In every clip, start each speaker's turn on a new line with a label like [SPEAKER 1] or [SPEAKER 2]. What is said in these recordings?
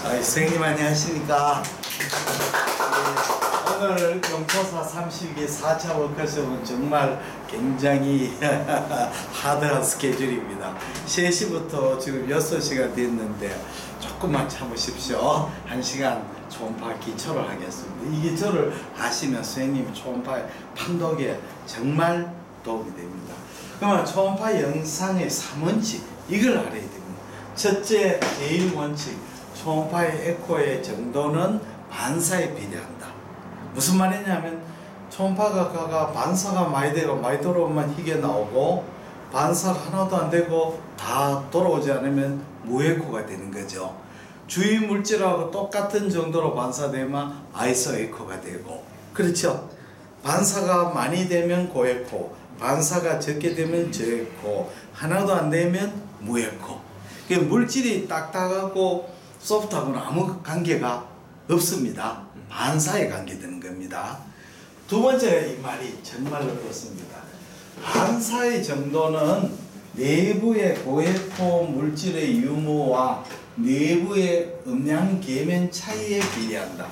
[SPEAKER 1] 선생님 안녕하십니까? 오늘 영포사 32기 4차 워크숍은 정말 굉장히 하드한 스케줄입니다. 3시부터 지금 6시가 됐는데 조금만 참으십시오. 1시간 초음파 기초를 하겠습니다. 이 기초를 하시면 선생님이 초음파 판독에 정말 도움이 됩니다. 그러면 초음파 영상의 3원칙 이걸 알아야 됩니다. 첫째, 제일 원칙, 초음파의 에코의 정도는 반사에 비례한다. 무슨 말이냐면 초음파가 반사가 많이 되고 많이 돌아오면 희게 나오고 반사가 하나도 안 되고 다 돌아오지 않으면 무에코가 되는 거죠. 주위 물질하고 똑같은 정도로 반사되면 아이소 에코가 되고, 그렇죠? 반사가 많이 되면 고에코, 반사가 적게 되면 저에코, 하나도 안 되면 무에코. 물질이 딱딱하고 소프트하고는 아무 관계가 없습니다. 반사에 관계되는 겁니다. 두 번째, 이 말이 정말로 그렇습니다. 반사의 정도는 내부의 고에코 물질의 유무와 내부의 음량 계면 차이에 비례한다.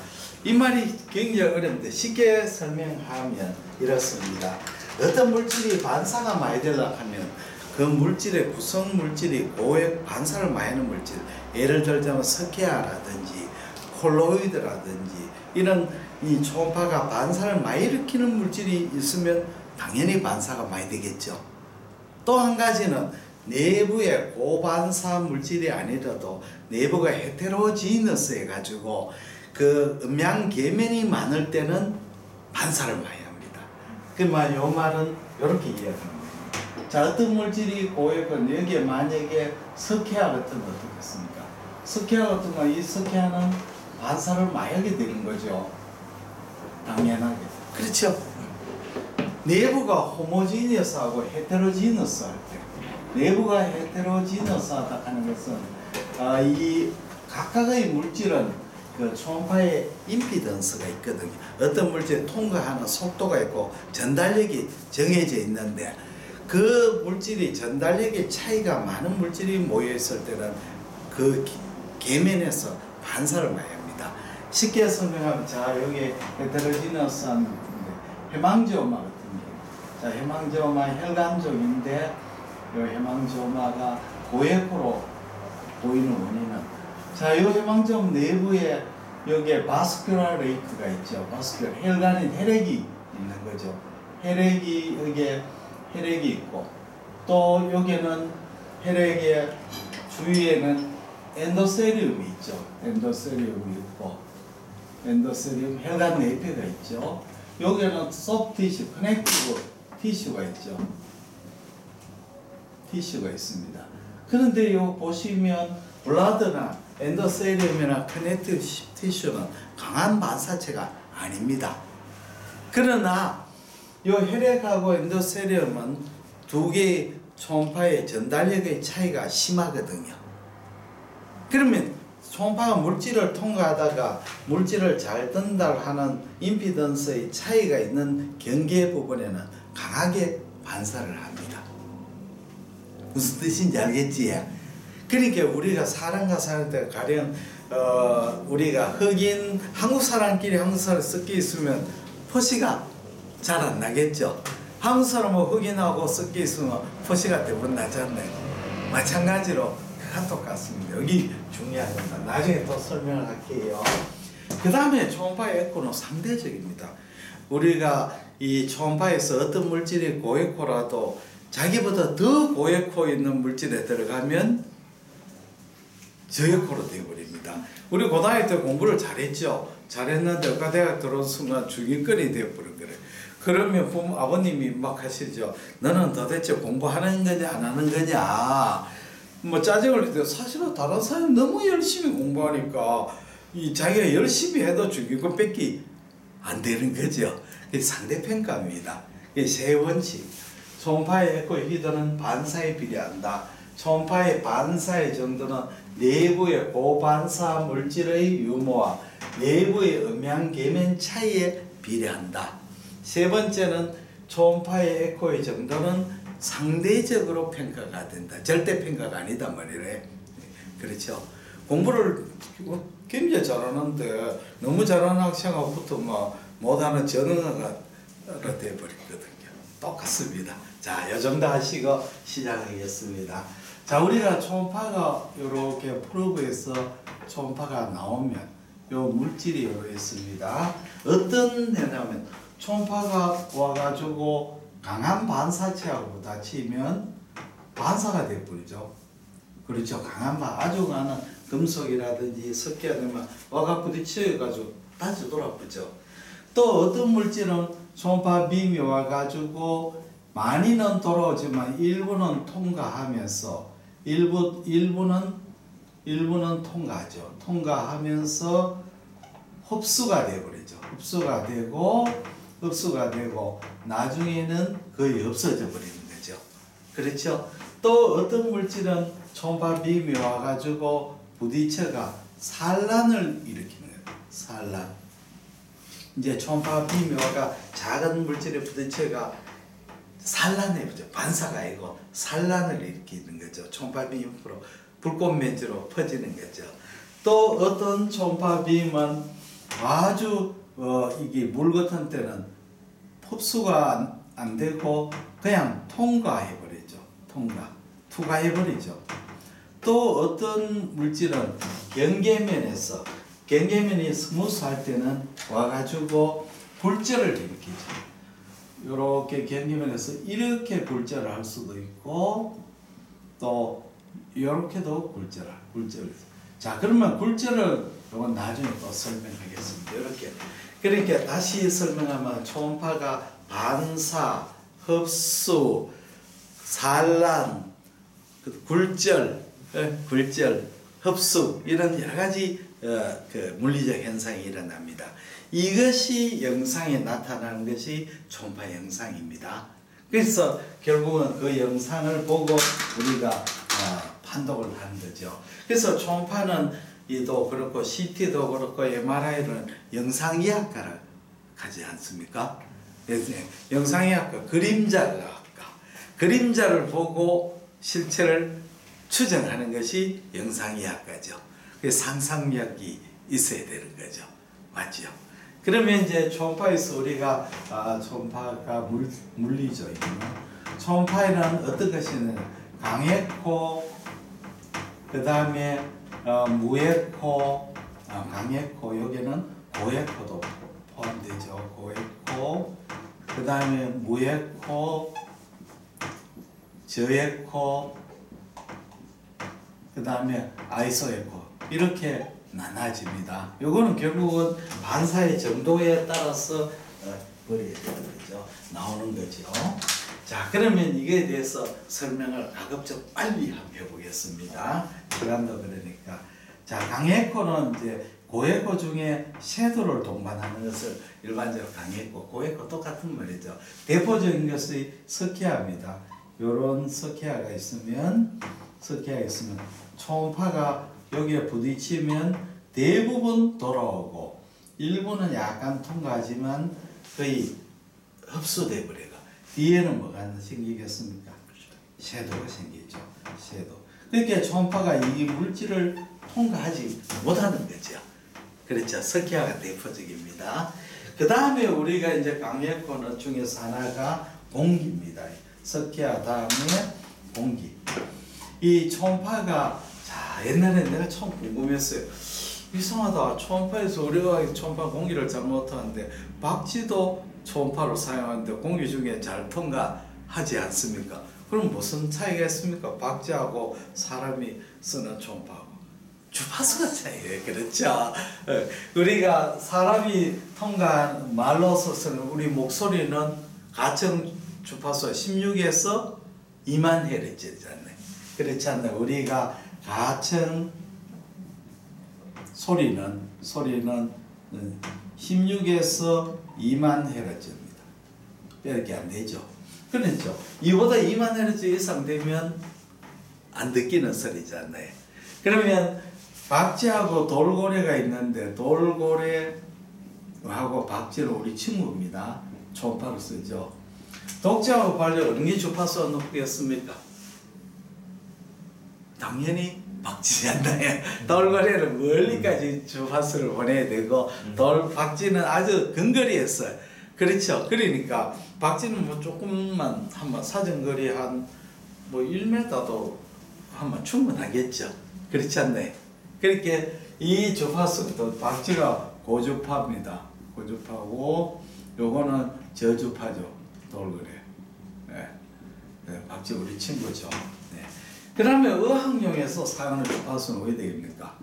[SPEAKER 1] 이 말이 굉장히 어렵는데 쉽게 설명하면 이렇습니다. 어떤 물질이 반사가 많이 되려고 하면 그 물질의 구성 물질이 고액 반사를 많이 하는 물질, 예를 들자면 석회화라든지 콜로이드라든지 이런 이 초음파가 반사를 많이 일으키는 물질이 있으면 당연히 반사가 많이 되겠죠. 또 한 가지는 내부의 고반사 물질이 아니라도 내부가 헤테로지너스 해가지고 그 음양 계면이 많을 때는 반사를 많이 합니다. 그러면 이 말은 이렇게 이해합니다. 자, 어떤 물질이 고액은 여기에 만약에 석회화 같은 거 어떻겠습니까? 석회화 같은 거, 이 석회화는 반사를 많이 하게 되는 거죠. 당연하게. 그렇죠? 내부가 호모지니어스하고 헤테로지너스 할 때, 내부가 헤테로지너스하다 하는 것은 이 각각의 물질은 그 초음파에 임피던스가 있거든요. 어떤 물질에 통과하는 속도가 있고 전달력이 정해져 있는데 그 물질이 전달력의 차이가 많은 물질이 모여 있을 때는 그 계면에서 반사를 많이 합니다. 쉽게 설명하면, 자, 여기 헤테로지너스한 해망지오마 같은 게, 자, 해망지오마 혈관종인데 이 해망지오마가 고에코로 보이는 원인은, 자, 이 해망지옴 내부에 여기에 바스큘라 레이크가 있죠. 바스큘라 혈관인 혈액이 있는 거죠. 혈액이 여기에 혈액이 있고, 또 여기는 혈액의 주위에는 엔도세리움이 있죠. 엔도세리움이 있고, 엔도세리움 혈관 내폐가 있죠. 여기는 소프트 티슈, 커넥티브 티슈가 있죠. 티슈가 있습니다. 그런데 요 보시면 블라드나 엔도세리움이나 커넥티브 티슈는 강한 반사체가 아닙니다. 그러나 이 혈액하고 엔도세리움은 두 개의 초음파의 전달력의 차이가 심하거든요. 그러면 초음파가 물질을 통과하다가 물질을 잘 전달하는 임피던스의 차이가 있는 경계 부분에는 강하게 반사를 합니다. 무슨 뜻인지 알겠지? 그러니까 우리가 사람과 살 때 가령 우리가 흑인 한국 사람끼리 한국 사람 섞여 있으면 표시가 잘 안 나겠죠. 한국 사람은 흑인하고 섞여 있으면 표시가 대부분 나잖아요. 마찬가지로 그가 똑같습니다. 여기 중요한 겁니다. 나중에 또 설명을 할게요. 그 다음에 초음파의 에코는 상대적입니다. 우리가 이 초음파에서 어떤 물질이 고에코라도 자기보다 더 고에코 있는 물질에 들어가면 저에코로 되어버립니다. 우리 고등학교 때 공부를 잘했죠. 잘했는데 의과대학 들어온 순간 중위권이 되어버린 거예요. 그러면 부모, 아버님이 막 하시죠. 너는 도대체 공부하는 거냐 안 하는 거냐. 뭐 짜증을 낼 때 사실은 다른 사람이 너무 열심히 공부하니까 이 자기가 열심히 해도 중위권 뺏기 안 되는 거죠. 상대평가입니다. 세 원칙. 초음파의 에코의 휘도는 반사에 비례한다. 초음파의 반사의 정도는 내부의 고반사 물질의 유무와 내부의 음양 계면 차이에 비례한다. 세 번째는 초음파의 에코의 정도는 상대적으로 평가가 된다. 절대 평가가 아니다 말이래. 그렇죠. 공부를 굉장히 잘하는데 너무 잘하는 학생하고 붙으면 못하는 전능아가 돼버리거든요. 똑같습니다. 자, 이 정도 하시고 시작하겠습니다. 자, 우리가 초음파가 이렇게 프로브에서 초음파가 나오면 요 물질이 요렇게 있습니다. 어떤 데냐면 초음파가 와가지고 강한 반사체하고 부딪히면 반사가 돼버리죠. 그렇죠. 아주 강한 금속이라든지 석회가 되면 와가 부딪혀가지고 다시 돌아붙죠. 또 어떤 물질은 초음파 빔이 와가지고 많이는 돌아오지만 일부는 통과하면서 일부는 통과하죠. 통과하면서 흡수가 되어버리죠. 흡수가 되고 나중에는 거의 없어져 버리는 거죠. 그렇죠. 또 어떤 물질은 초음파 빔이 와가지고 부딪혀가 산란을 일으키는 거예요. 산란. 이제 초음파 빔이 와가 작은 물질에 부딪혀가 산란해보죠. 반사가 아니고 산란을 일으키는 거죠. 초음파 빔이 불꽃 맨지로 퍼지는 거죠. 또 어떤 초음파 빔은 아주 이게 물 같은 때는 흡수가 안 되고 그냥 통과해버리죠. 투과해버리죠. 또 어떤 물질은 경계면이 스무스할 때는 와가지고 불절을 일으키죠. 이렇게 경계면에서 이렇게 불절을 할 수도 있고 또 이렇게도 굴절을. 자, 그러면 굴절을 이건 나중에 또 설명하겠습니다. 이렇게. 그러니까 다시 설명하면 초음파가 반사, 흡수, 산란, 굴절, 흡수 이런 여러 가지 그 물리적 현상이 일어납니다. 이것이 영상에 나타나는 것이 초음파 영상입니다. 그래서 결국은 그 영상을 보고 우리가 판독을 하는 거죠. 그래서 초음파는 이도 그렇고 CT도 그렇고 MRI는 영상의학과를 가지 않습니까? 영상의학과 그림자를 보고 실체를 추정하는 것이 영상의학과죠. 상상력이 있어야 되는 거죠. 맞죠? 그러면 이제 초음파에서 우리가 초음파가 물리죠. 초음파에는 어떤 것이냐 강했고 그 다음에 무했고 강했고 여기는 고했고도 포함되죠. 고했고 그 다음에 무했고 저했고 그 다음에 아이소했고 이렇게 나눠집니다. 요거는 결국은 반사의 정도에 따라서 버려야 되는 거죠. 나오는 거죠. 자, 그러면 이거에 대해서 설명을 가급적 빨리 한번 해보겠습니다. 시간도 그러니까. 자, 강해코는 이제 고해코 중에 섀도를 동반하는 것을 일반적으로 강해코, 고해코 똑같은 말이죠. 대표적인 것이 석회화입니다. 요런 석회화가 있으면 초음파가 여기에 부딪히면 대부분 돌아오고 일부는 약간 통과하지만 거의 흡수돼 버려요. 뒤에는 뭐가 생기겠습니까? 섀도우가 생기죠. 그러니까 초음파가 이 물질을 통과하지 못하는 거죠. 그렇죠. 석회화가 대표적입니다. 그 다음에 우리가 이제 강력권 중에서 하나가 공기입니다. 석회화 다음에 공기. 이 초음파가 자 옛날에 내가 처음 궁금했어요. 이상하다. 초음파에서 우리가 초음파 공기를 잘 못하는데 박쥐도 초음파로 사용하는데 공기 중에 잘 통과하지 않습니까? 그럼 무슨 차이가 있습니까? 박쥐하고 사람이 쓰는 초음파하고 주파수가 차이예요. 그렇죠? 우리가 사람이 통과한 말로서 쓰는 우리 목소리는 가청 주파수가 16에서 2만 헤르츠잖아요. 그렇지 않나요? 우리가 가청 소리는 16에서 2만 헤르츠입니다. 이렇게 안 되죠. 그렇죠. 이보다 2만 헤르츠 이상 되면 안 듣기는 소리잖아요. 그러면 박쥐하고 돌고래가 있는데 돌고래하고 박쥐는 우리 친구입니다. 초음파를 쓰죠. 독자하고 발려 어느 게 주파수가 높겠습니까? 당연히 박쥐지 않나요? 돌고래는 멀리까지 주파수를 보내야 되고 박쥐는 아주 근거리에서 그렇죠. 그러니까 박쥐는 뭐 조금만 한번 사정거리 한 뭐 1m도 한번 충분하겠죠. 그렇지 않나요? 그렇게 이 주파수도 박쥐가 고주파입니다. 고주파고 요거는 저주파죠. 돌고래. 네. 네, 박쥐 우리 친구죠. 네. 그러면 어학용에서 사용하는 주파수는 어디 되겠습니까?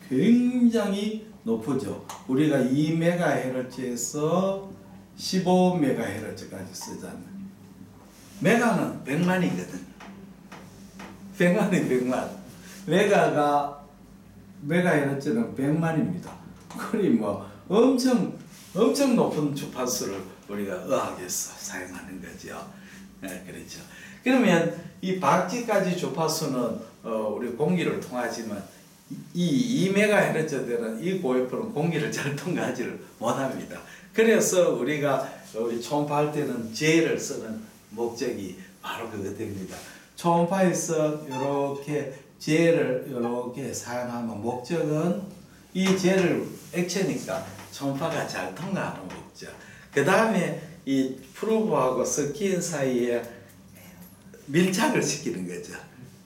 [SPEAKER 1] 굉장히 높죠. 우리가 2MHz에서 15MHz까지 쓰잖아요. 메가는 100만이거든. 100만이 100만. 메가헤르츠는 100만입니다. 그리 뭐 엄청 높은 주파수를 우리가 어학에서 사용하는 거죠. 네, 그렇죠. 그러면 이 박쥐까지 주파수는 우리 공기를 통하지만 이 2MHz되는 이 고해포는 공기를 잘 통과하지를 못합니다. 그래서 우리가 우리 초음파할 때는 J를 쓰는 목적이 바로 그것입니다. 초음파에서 이렇게 J를 이렇게 사용하면 목적은 이 J를 액체니까 초음파가 잘 통과하는 목적. 그 다음에 이 프로브하고 스킨 사이에 밀착을 시키는 거죠.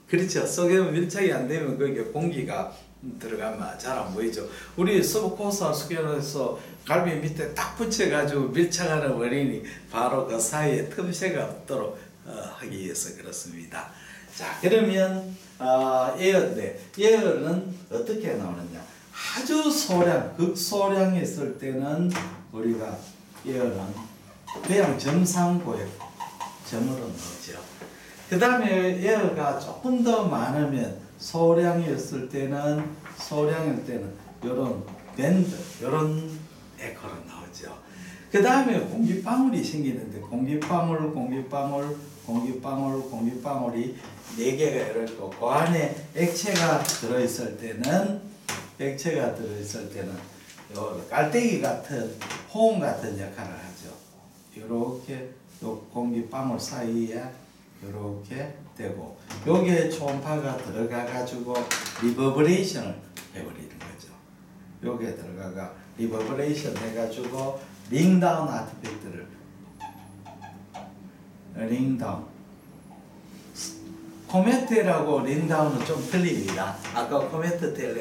[SPEAKER 1] 그렇죠. 속에 밀착이 안 되면 거기에 공기가 들어가면 잘 안 보이죠. 우리 서브코스와 스캔에서 갈비 밑에 딱 붙여가지고 밀착하는 원인이 바로 그 사이에 틈새가 없도록 하기 위해서 그렇습니다. 자, 그러면 에어인데 에어는 어떻게 나오느냐? 아주 소량, 극소량에 있을 때는 우리가 에어는 그냥 정상고액 점으로 나오죠. 그 다음에 에어가 조금 더 많으면 소량이었을 때는 요런 밴드, 요런 에코로 나오죠. 그 다음에 공기방울이 생기는데 공기방울이 4개가 이렇고 그 안에 액체가 들어있을 때는 요 깔때기 같은 호응 같은 역할을 하죠. 요렇게 요 공기방울 사이에 요렇게 되고 여기에 초음파가 들어가 가지고 리버브레이션을 해버리는 거죠. 여기에 들어가가 리버브레이션 해가지고 링다운 아티팩트를 링다운 코메트라고 링다운은 좀 틀립니다. 아까 코메트 테일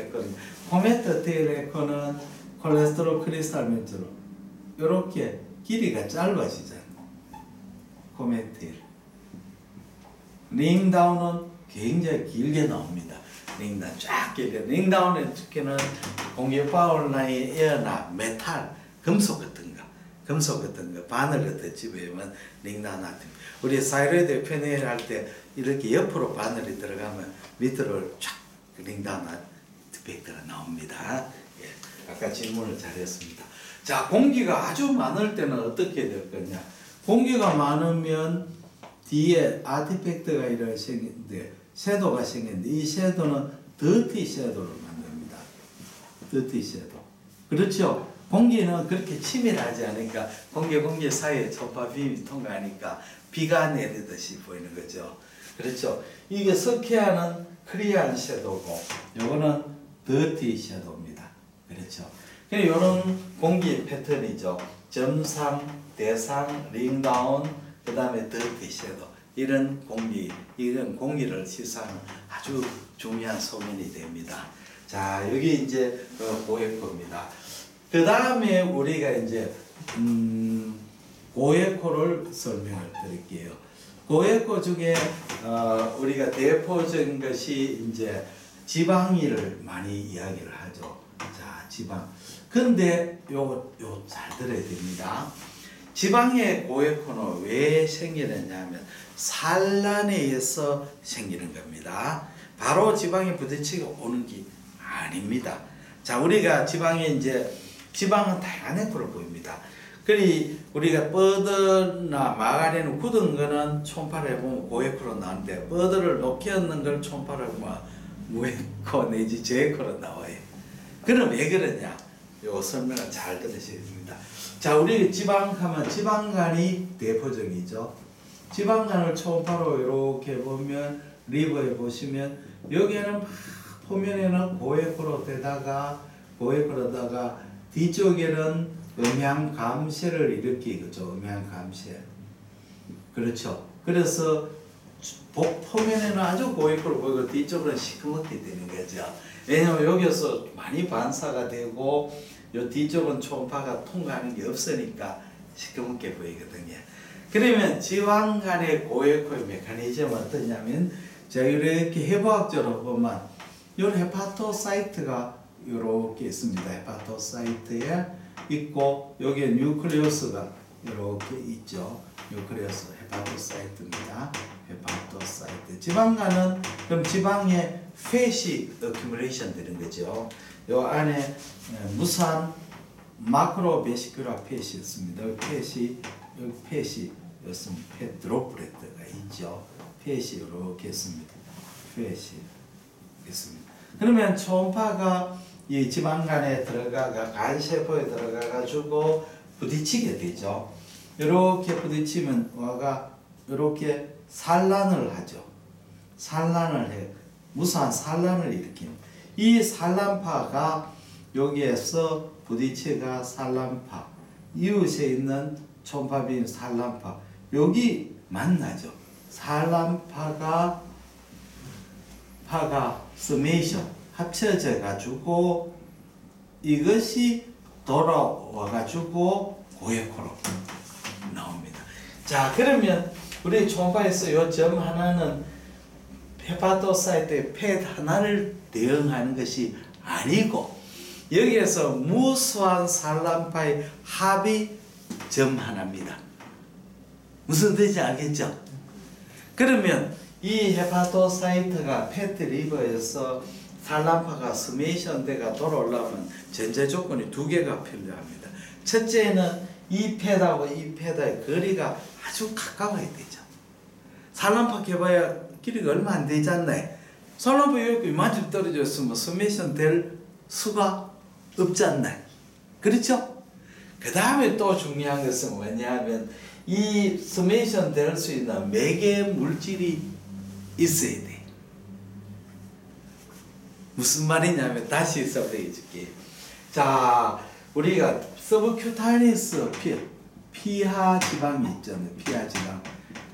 [SPEAKER 1] 에코는 콜레스테롤 크리스탈 멘트로 이렇게 길이가 짧아지잖아요. 코메트 링다운은 굉장히 길게 나옵니다. 링다운 쫙 길게. 링다운의 특징은 공기방울 라인 에어나 메탈, 금속 같은 거 바늘 같은 집에만 링다운 아트. 우리 사이로이드 페니엘 할 때 이렇게 옆으로 바늘이 들어가면 밑으로 쫙 링다운 아트팩트가 나옵니다. 예, 아까 질문을 잘했습니다. 자, 공기가 아주 많을 때는 어떻게 될 거냐? 공기가 많으면 뒤에 아티팩트가 이렇게 생기는데 섀도우가 생기는데 이 섀도우는 더티 섀도우를 만듭니다. 더티 섀도우. 그렇죠. 공기는 그렇게 치밀하지 않으니까 공기 사이에 초파 빔이 통과하니까 비가 내리듯이 보이는 거죠. 그렇죠. 이게 석회화는 클리어한 섀도우고 요거는 더티 섀도우입니다. 그렇죠. 그래서 이런 공기 패턴이죠. 점상, 대상, 링다운, 그 다음에 더티 섀도우. 이런 공기를 시사하는 아주 중요한 소면이 됩니다. 자, 여기 이제 고에코입니다. 그 다음에 우리가 이제 고에코를 설명을 드릴게요. 고에코 중에 우리가 대표적인 것이 이제 지방이를 많이 이야기를 하죠. 자, 지방. 근데 요거 잘 들어야 됩니다. 지방의 고에코는 왜 생기느냐면 산란에 의해서 생기는 겁니다. 바로 지방에 부딪히고 오는 게 아닙니다. 자, 우리가 지방은 다양한 에코를 보입니다. 그리 우리가 뻐드나 마가린을 굳은 거는 초음파를 해보면 고에코로 나오는데 뻐드를 높게 얻는 걸 초음파를 해보면 무에코 내지 저에코로 나와요. 그럼 왜 그러냐? 요 설명을 잘 들으셔야 됩니다. 자, 우리 지방하면 지방간이 대표적이죠. 지방간을 초음파로 이렇게 보면 리버에 보시면 여기에는 막 표면에는 고에코로 되다가 뒤쪽에는 음향감쇄를 일으키죠. 음향감쇄. 그렇죠. 그래서 복 표면에는 아주 고에코로 보이고 뒤쪽으로는 시커멓게 되는 거죠. 왜냐하면 여기서 많이 반사가 되고 요 뒤쪽은 초음파가 통과하는 게 없으니까 시커멓게 보이거든요. 그러면 지방 간의 고에코의 메커니즘은 어떠냐면 자 이렇게 해부학적으로 보면 이 헤파토사이트가 이렇게 있습니다. 헤파토사이트에 있고 여기에 뉴클레우스가 이렇게 있죠. 뉴클레우스 헤파토사이트입니다. 헤파토사이트. 지방간은 그럼 지방에 팻이 어큐뮬레이션 되는 거죠. 요 안에 무산 마크로 베시큘라 팻이 있습니다. 여기 팻이 있습니다. 팻 드로플렛가 있죠. 팻이 이렇게 있습니다. 팻이 있습니다. 그러면 초음파가 이 지방간에 들어가가 간세포에 들어가 가지고 부딪히게 되죠. 이렇게 부딪히면 와가 이렇게 산란을 하죠. 산란을 해. 무수한 산란을 일으키는. 이 산란파가 여기에서 부딪혀가 산란파, 이웃에 있는 초음파빈 산란파, 여기 만나죠. 산란파가 스메이션 합쳐져 가지고 이것이 돌아와 가지고 고에코로 나옵니다. 자, 그러면 우리 초음파에서 요 점 하나는 헤파토사이트의 팻 하나를 대응하는 것이 아니고 여기에서 무수한 산란파의 합이 점 하나입니다. 무슨 뜻인지 알겠죠? 그러면 이 헤파토사이트가 팻 리버에서 산란파가 스메이션 대가 돌아오려면 전제 조건이 두 개가 필요합니다. 첫째는 이 팻하고 이 팻의 거리가 아주 가까워야 되죠. 산란파 개봐야 길이가 얼마 안 되지 않나요? 산란파 여기 이만큼 떨어졌으면 스메이션 될 수가 없지 않나요? 그렇죠? 그 다음에 또 중요한 것은 뭐냐면 이 스메이션 될 수 있는 매개 물질이 있어야 돼. 무슨 말이냐면 다시 설명해 줄게. 자, 우리가 서브큐타니스 피하 지방이 있잖아요.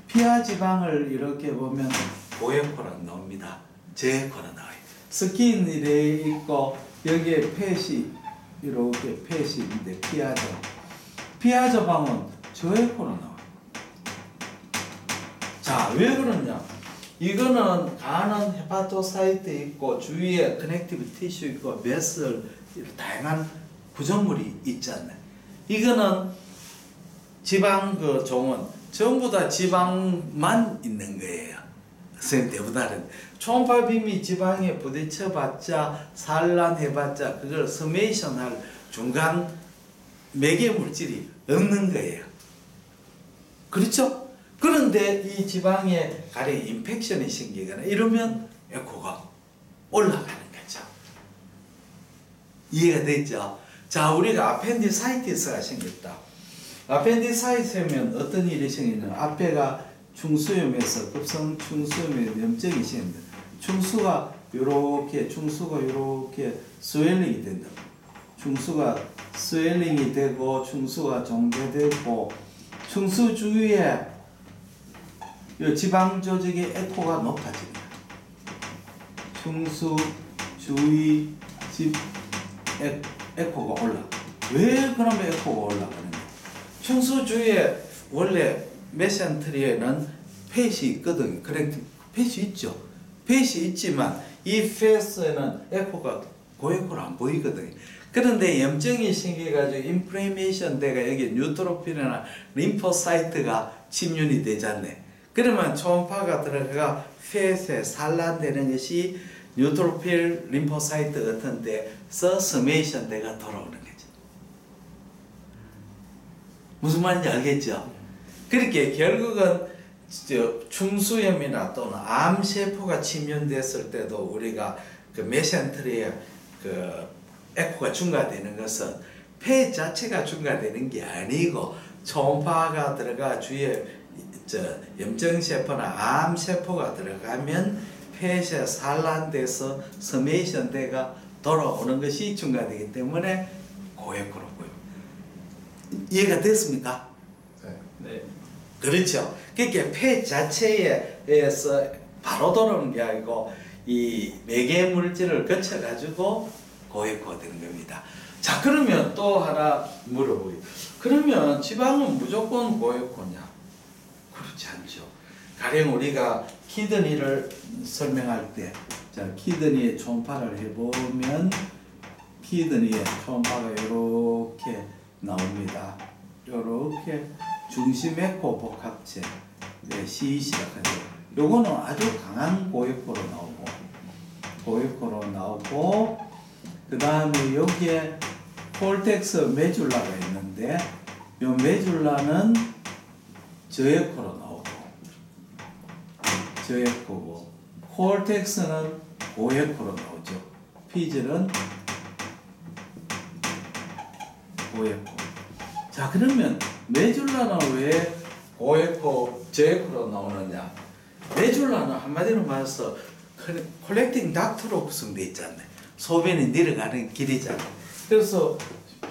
[SPEAKER 1] 피하 지방을 이렇게 보면 고에코로 나옵니다. 저에코로 나와요. 스킨 이래 있고 여기에 팻이 이렇게 팻이 있는데 피하 지방은 저에코로 나와요. 자, 왜 그러냐? 이거는 간은 헤파토사이트에 있고 주위에 커넥티브 티슈 있고 베슬 다양한 구조물이 있잖아요. 이거는 지방 그 종은 전부 다 지방만 있는 거예요. 선생님 대부다른 초음파 빔이 지방에 부딪혀봤자 산란해봤자 그걸 스메이션할 중간 매개 물질이 없는 거예요. 그렇죠? 그런데 이 지방에 가령 인펙션이 생기거나 이러면 에코가 올라가는 거죠. 이해가 됐죠? 자, 우리가 아펜디사이티스가 생겼다. 아펜디사이티스면 어떤 일이 생기냐면 앞에가 충수염에서 급성 충수염에 염증이 생긴다. 충수가 이렇게 스웰링이 된다. 충수가 스웰링이 되고 충수가 정제되고 충수 주위에 이 지방 조직의 에코가 높아집니다. 충수 주위 에코가 올라. 왜 그러면 에코가 올라가는가? 충수 주위에 원래 메센트리에는 팻이 있거든요. 팻이 있죠. 팻이 있지만 이 팻에는 에코가 고에코로 안 보이거든요. 그런데 염증이 생겨가지고 인플레이메이션 돼가 여기 뉴트로필이나 림포사이트가 침륜이 되잖아요. 그러면 초음파가 들어가 팻에 산란되는 것이 뉴트로필 림포사이트 같은 데서 스메이션 대가 돌아오는 거죠. 무슨 말인지 알겠죠? 그렇게 결국은 충수염이나 또는 암세포가 침륜됐을 때도 우리가 그 메센트리에 그 에코가 중과되는 것은 폐 자체가 중과되는 게 아니고 초음파가 들어가 주위에 염증세포나 암세포가 들어가면 펫의 산란돼서 서메이션 돼가 돌아오는 것이 중간되기 때문에 고에코로 보여. 이해가 됐습니까?
[SPEAKER 2] 네.
[SPEAKER 1] 그렇죠. 그러니까 폐 자체에서 바로 돌아오는 게 아니고 이 매개 물질을 거쳐 가지고 고에코가 되는 겁니다. 자, 그러면 또 하나 물어보요. 그러면 지방은 무조건 고에코냐? 그렇지 않죠. 가령 우리가 키드니를 설명할 때, 자, 키드니의 초음파를 해보면 키드니의 초음파가 이렇게 나옵니다. 이렇게 중심에코 복합체, 네, C 시작하죠. 요거는 아주 강한 고에코로 나오고, 그 다음에 여기에 콜텍스 메줄라가 있는데, 요 메줄라는 저에코로 나오고, 저에코고, 콜텍스는 고에코로 나오죠. 피즐은 고에코. 자, 그러면 메줄라는 왜 고에코, 저에코로 나오느냐? 메줄라는 한마디로 말해서 콜렉팅 닥터로 구성되어 있잖아요. 소변이 내려가는 길이잖아요. 그래서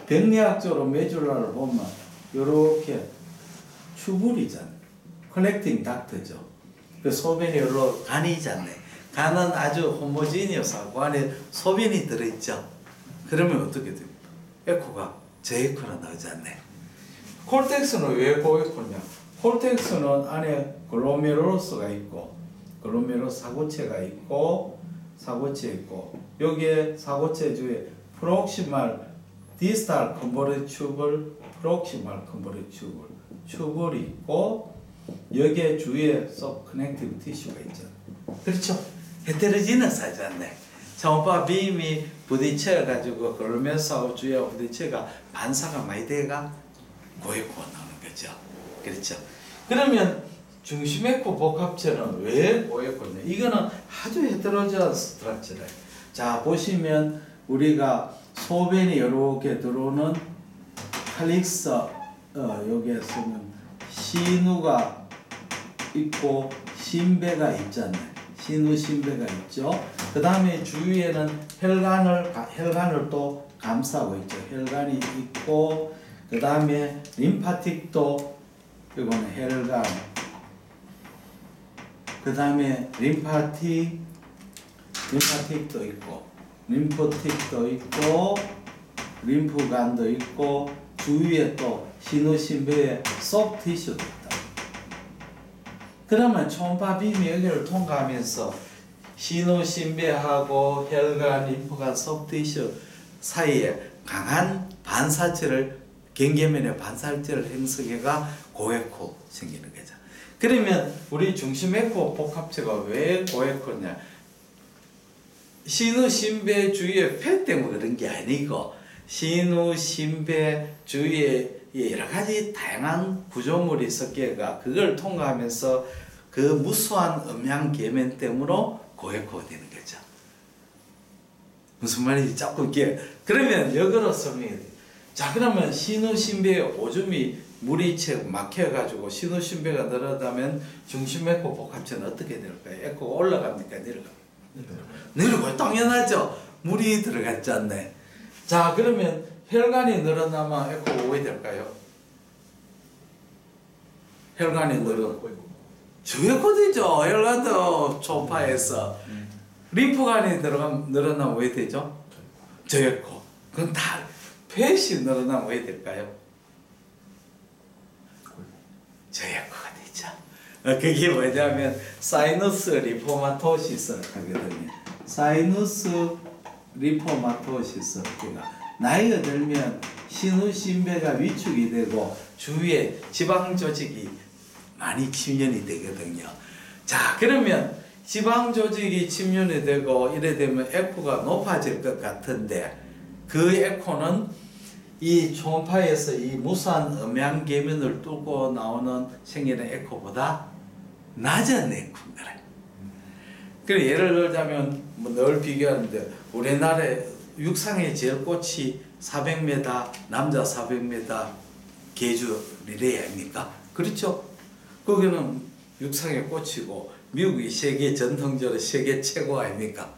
[SPEAKER 1] 병리학적으로 메줄라를 보면 이렇게 튜블이잖아요. 콜렉팅 닥터죠. 그 소변이 여기로 간이 있잖아요. 간은 아주 호모지니어스하고 안에 소변이 들어있죠. 그러면 어떻게 됩니까? 에코가 저에코로 나오지 않나요? 콜텍스는 왜 고에코냐? 콜텍스는 안에 글로메룰러스가 있고, 글로메룰러스 사고체가 있고, 여기에 사고체 주위에 프록시말 디스탈 컨버레 튜블, 프록시말 컨버레 튜블이 있고, 여기에 주위에 속 커넥티브 티슈가 있죠. 그렇죠? 헤테로지너스 하지 않나요? 초음파 빔이 부딪혀가지고 글로메룰러스하고 주위에 부딪혀가 반사가 많이 돼가 고에코가 나오는 거죠. 그렇죠? 그러면 중심에코 복합체는 왜 고에코냐? 이거는 아주 헤테로지너스 스트럭처래. 자, 보시면 우리가 소변이 이렇게 들어오는 칼릭스, 여기에서는 시누가 있고 신배가 있잖아요. 시누 신배가 있죠. 그 다음에 주위에는 혈관을 또 감싸고 있죠. 혈관이 있고, 그 다음에 림파틱도, 이거는 혈관, 그 다음에 림파틱도 있고, 림포틱도 있고, 림프관도 있고, 주위에 또 신우신배의 소프티슈도 있다. 그러면 초음파 빔이 여기를 통과하면서 신우신배하고 혈관, 림프관, 소프티슈 사이에 강한 반사체를, 경계면의 반사체를 형성해가 고에코 생기는 거죠. 그러면 우리 중심에코 복합체가 왜 고에코냐? 신우신배 주위에 폐 때문에 그런 게 아니고, 신우신배 주위에 여러 가지 다양한 구조물이 섞여가 그걸 통과하면서 그 무수한 음양 계면 때문에 고에코가 되는 거죠. 무슨 말인지 자꾸 이렇게. 그러면 역으로 설명해야 돼요. 자, 그러면 신우신배의 오줌이 물이 채 막혀가지고 신우신배가 늘어나면 중심에코 복합체는 어떻게 될까요? 에코가 올라갑니까? 내려갑니까? 내려가요. 당연하죠. 물이 들어갔지 않나요? 자, 그러면 혈관이 늘어나면 에코가 왜 될까요? 혈관이 저에코 되죠. 혈관도 초파해서. 림프관이 늘어나면 왜 되죠? 저에코. 그건 다 폐시 늘어나면 왜 될까요? 저에코가 되죠. 그게 뭐냐면 사이너스 리포마토시스를 하거든요. 사이너스 리포마토시스가 나이가 들면 신우신배가 위축이 되고 주위에 지방 조직이 많이 침연이 되거든요. 자, 그러면 지방 조직이 침연이 되고 이래 되면 에코가 높아질 것 같은데, 그 에코는 이 초음파에서 이 무수한 음양 계면을 뚫고 나오는 생기는 에코보다 낮은 에코인 거래. 그래, 예를 들자면 늘 비교하는데 우리나라에 육상의 제일 꽃이 400m, 남자 400m 계주 리레이 아닙니까? 그렇죠? 거기는 육상의 꽃이고 미국이 세계 전통적으로 세계 최고 아닙니까?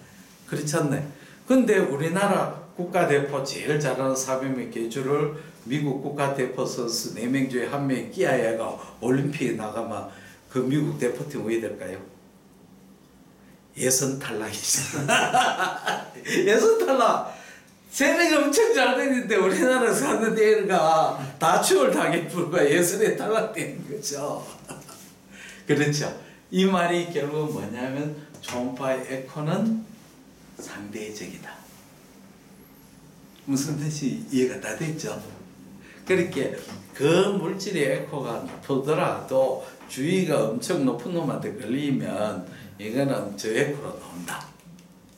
[SPEAKER 1] 그렇지 않나요? 근데 우리나라 국가대표 제일 잘하는 400명 계주를 미국 국가대표 선수 4명 중에 1명이 끼야 얘가 올림픽에 나가면 그 미국 대표팀 왜 될까요? 예선 탈락이죠. 예선 탈락. 세력이 엄청 잘 되는데 우리나라에서 하는 대회가 다 추월당해 불과 예선에 탈락되는 거죠. 그렇죠. 이 말이 결국 뭐냐면 초음파의 에코는 상대적이다. 무슨 뜻이 이해가 다 됐죠? 그렇게 그 물질의 에코가 높더라도 주위가 엄청 높은 놈한테 걸리면 이거는 저 에코로 나온다.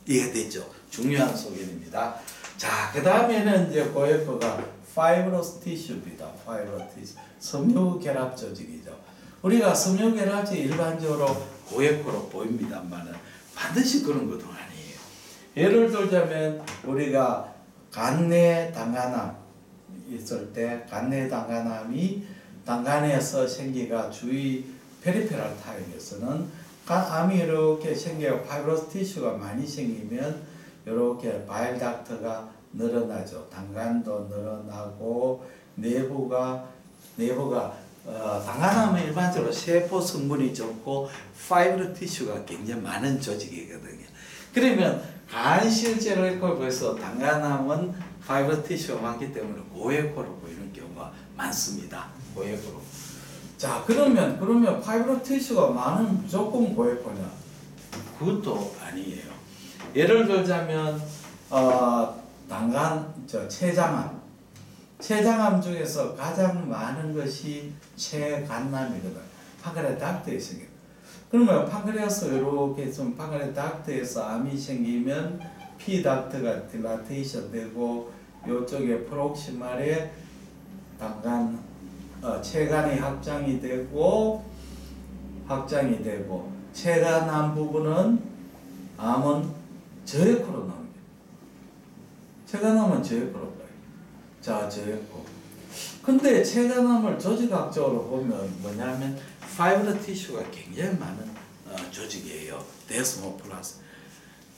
[SPEAKER 1] 이해됐죠? 중요한 소견입니다. 자, 그 다음에는 이제 고에코가 파이브러스 티슈입니다. 파이브러스 티슈. 섬유 결합 조직이죠. 우리가 섬유 결합이 일반적으로 고에코로 보입니다만은 반드시 그런 것도 아니에요. 예를 들자면 우리가 간내 단간암 있을 때 간내 단간암이 단간에서 생기가 주위 페리페럴 타입에서는 암이 이렇게 생겨 파이브러스 티슈가 많이 생기면 이렇게 바일 닥터가 늘어나죠. 단간도 늘어나고 내부가 단간암은 일반적으로 세포 성분이 좋고 파이브러스 티슈가 굉장히 많은 조직이거든요. 그러면 간 실제로 에코에서 단간암은 파이브러스 티슈가 많기 때문에 고에코로 보이는 경우가 많습니다. 고에코로. 자, 그러면 파이브러스 티슈가 많은 무조건 고에코냐? 그것도 아니에요. 예를 들자면 췌장암 중에서 가장 많은 것이 췌간암이거든. 파크레 닥터에 생겨. 그러면 파크레아스 이렇게 좀 파크레 닥터에서 암이 생기면 P 닥터가 딜라테이션 되고 이쪽에 프록시말에 췌간이 확장이 되고 췌간암 부분은 암은 저에코로 나옵니다. 췌간암은 저에코로 봐요. 자, 저에코. 근데 췌간암을 조직학적으로 보면 뭐냐면 파이브러스 티슈가 굉장히 많은 조직이에요. 데스모플라스.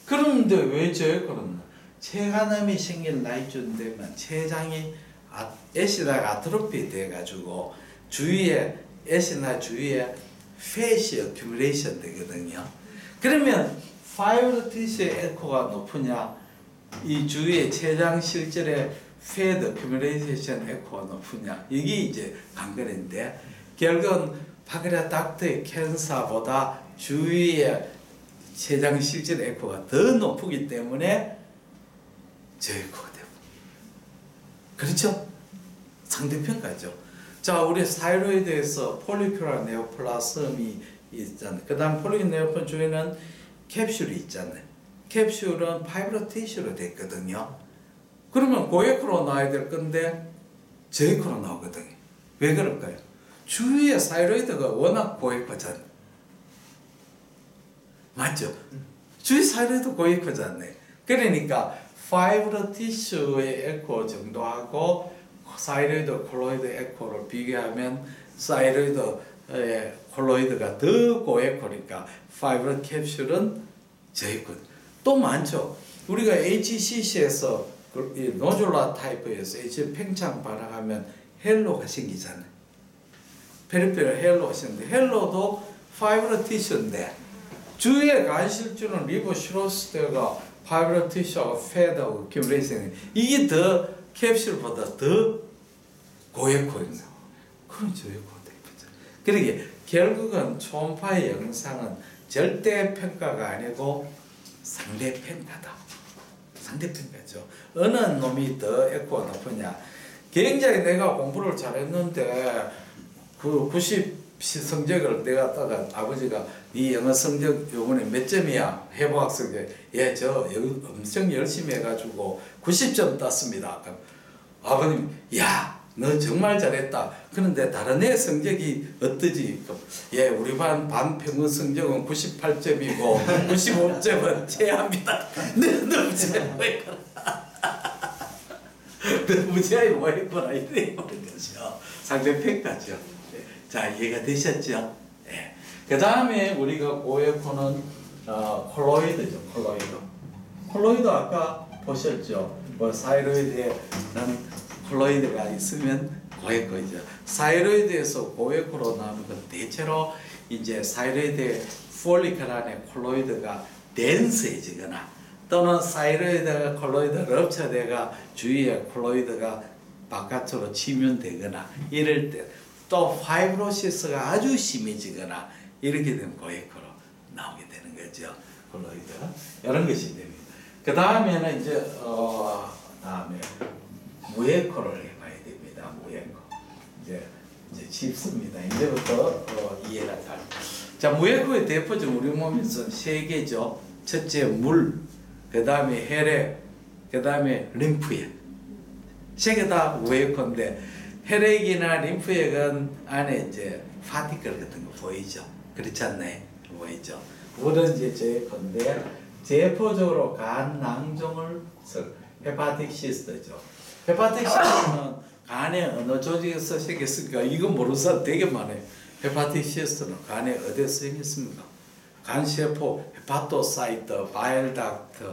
[SPEAKER 1] 그런데 왜 저에코는 췌간암이 생길 나이쯤 되면 췌장이 애시다가 아트로피 돼가지고 주위에 애시나 주위에 페이시 어큐뮬레이션 되거든요. 그러면 파이브러스 티슈의 에코가 높으냐, 이 주위에 췌장 실절의 페드 어큐뮬레이션 에코가 높으냐, 이게 이제 관건인데 결국은 파크레 닥터의 캔서보다 주위에 췌장 실절 에코가 더 높기 때문에 저에코가 되고, 그렇죠? 상대평가죠. 자, 우리 사이로이드에서 폴리큐라 네오플라즘이 있잖아요. 그 다음 폴리큐라 네오플라즘 중에는 캡슐이 있잖아요. 캡슐은 파이브러스 티슈로 됐거든요. 그러면 고에코로 나와야 될 건데 저에코로 나오거든요. 왜 그럴까요? 주위에 사이로이드가 워낙 고에코잖아요. 맞죠? 주위 사이로이드 고에코잖아요. 그러니까 파이브러스 티슈의 에코 정도하고 사이로이드 콜로이드 에코를 비교하면 사이로이드의 콜로이드가 더 고에코니까 파이브러스 캡슐은 저에코. 또 많죠. 우리가 HCC에서 노졸라 타입에서 H 팽창 발생하면 헬로가 생기잖아요. 페리페럴 헬로가 생기는데 헬로도 파이브러스 티슈인데 주위에 간실주는 리보시로스테가 파이브러스 티슈하고 패드하고 큐레이션 이게 더 캡슐보다 더 고에코입니다. 그럼 저에코 되겠죠. 그러게 결국은 초음파의 영상은 절대 평가가 아니고 상대 평가다. 상대 평가죠. 어느 놈이 더 에코가 높으냐. 굉장히 내가 공부를 잘했는데 그 90 성적을 내가 따가 아버지가 네 영어 성적 요번에 몇 점이야? 해부학 성적. 예, 저 엄청 열심히 해가지고 90점 땄습니다. 그럼 아버님, 야, 너 정말 잘했다. 그런데 다른 애 성적이 어떠지? 예, 우리 반 평균 성적은 98점이고 95점은 최하입니다. 너 무지하게 너 무지하게 뭐했구나 이래 보는 거죠. 상대 평가죠. 자, 이해가 되셨죠? 예. 그 다음에 우리가 고에코는 콜로이드죠. 콜로이드 아까 보셨죠. 뭐 사이로이드에는 콜로이드가 있으면 고에코이죠. 사이로이드에서 고에코로 나오는 건 대체로 이제 사이로이드 폴리클 안에 콜로이드가 덴스해지거나 또는 사이로이드가 콜로이드가 럽처되가 주위에 콜로이드가 바깥으로 치면되거나 이럴 때 또 파이브로시스가 아주 심해지거나 이렇게 되면 고에코로 나오게 되는 거죠. 콜로이드 이런 것이 됩니다. 그 다음에는 이제 다음에 무에코를 해봐야 됩니다. 무에코 이제 쉽습니다. 이제부터 이해가 잘. 자, 무에코의 대표적 우리 몸에서 세 개죠. 첫째 물, 그 다음에 혈액, 그 다음에 림프액. 세 개 다 무에코인데 혈액이나 림프액은 안에 이제 파티클 같은 거 보이죠? 그렇지 않나요? 보이죠? 물은 이제 제건데 대표적으로 간 낭종을 헤파틱 시스트죠. 헤파틱 시스트는 간의 어느 조직에서 생겼을까? 이거 모르는 사람 되게 많아요. 헤파틱 시스트는 간에 어디에 생겼습니까? 간세포, 헤파토사이트, 바일닥트,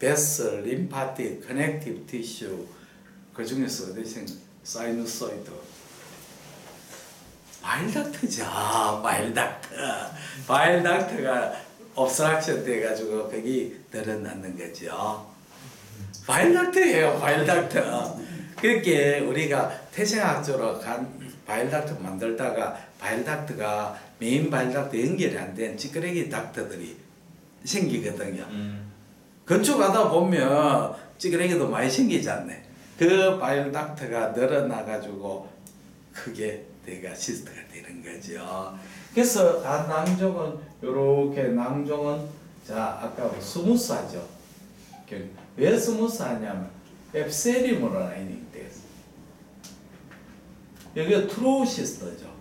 [SPEAKER 1] 베슬, 림파틱, 커넥티브 티슈 그 중에서 어디 생겼? 사이누소이드. 바일닥트죠. 바일닥트가 옵스트럭션 돼가지고 거기 늘어나는 거죠. 바일닥트예요. 바일닥트. 그렇게 우리가 태생학적으로 바일닥트 만들다가 바일닥트가 메인 바일닥트 연결이 안 된 찌끄레기 닥터들이 생기거든요. 건축하다 보면 찌끄레기도 많이 생기지 않네. 그 바일닥트가 늘어나가지고 크게 내가 시스트가 되는 거죠. 그래서 간 낭종은 요렇게 낭종은 자 아까 스무스하죠. 왜 스무스하냐면 앱세림으로 라이닝 돼서 여기가 트루 시스터죠.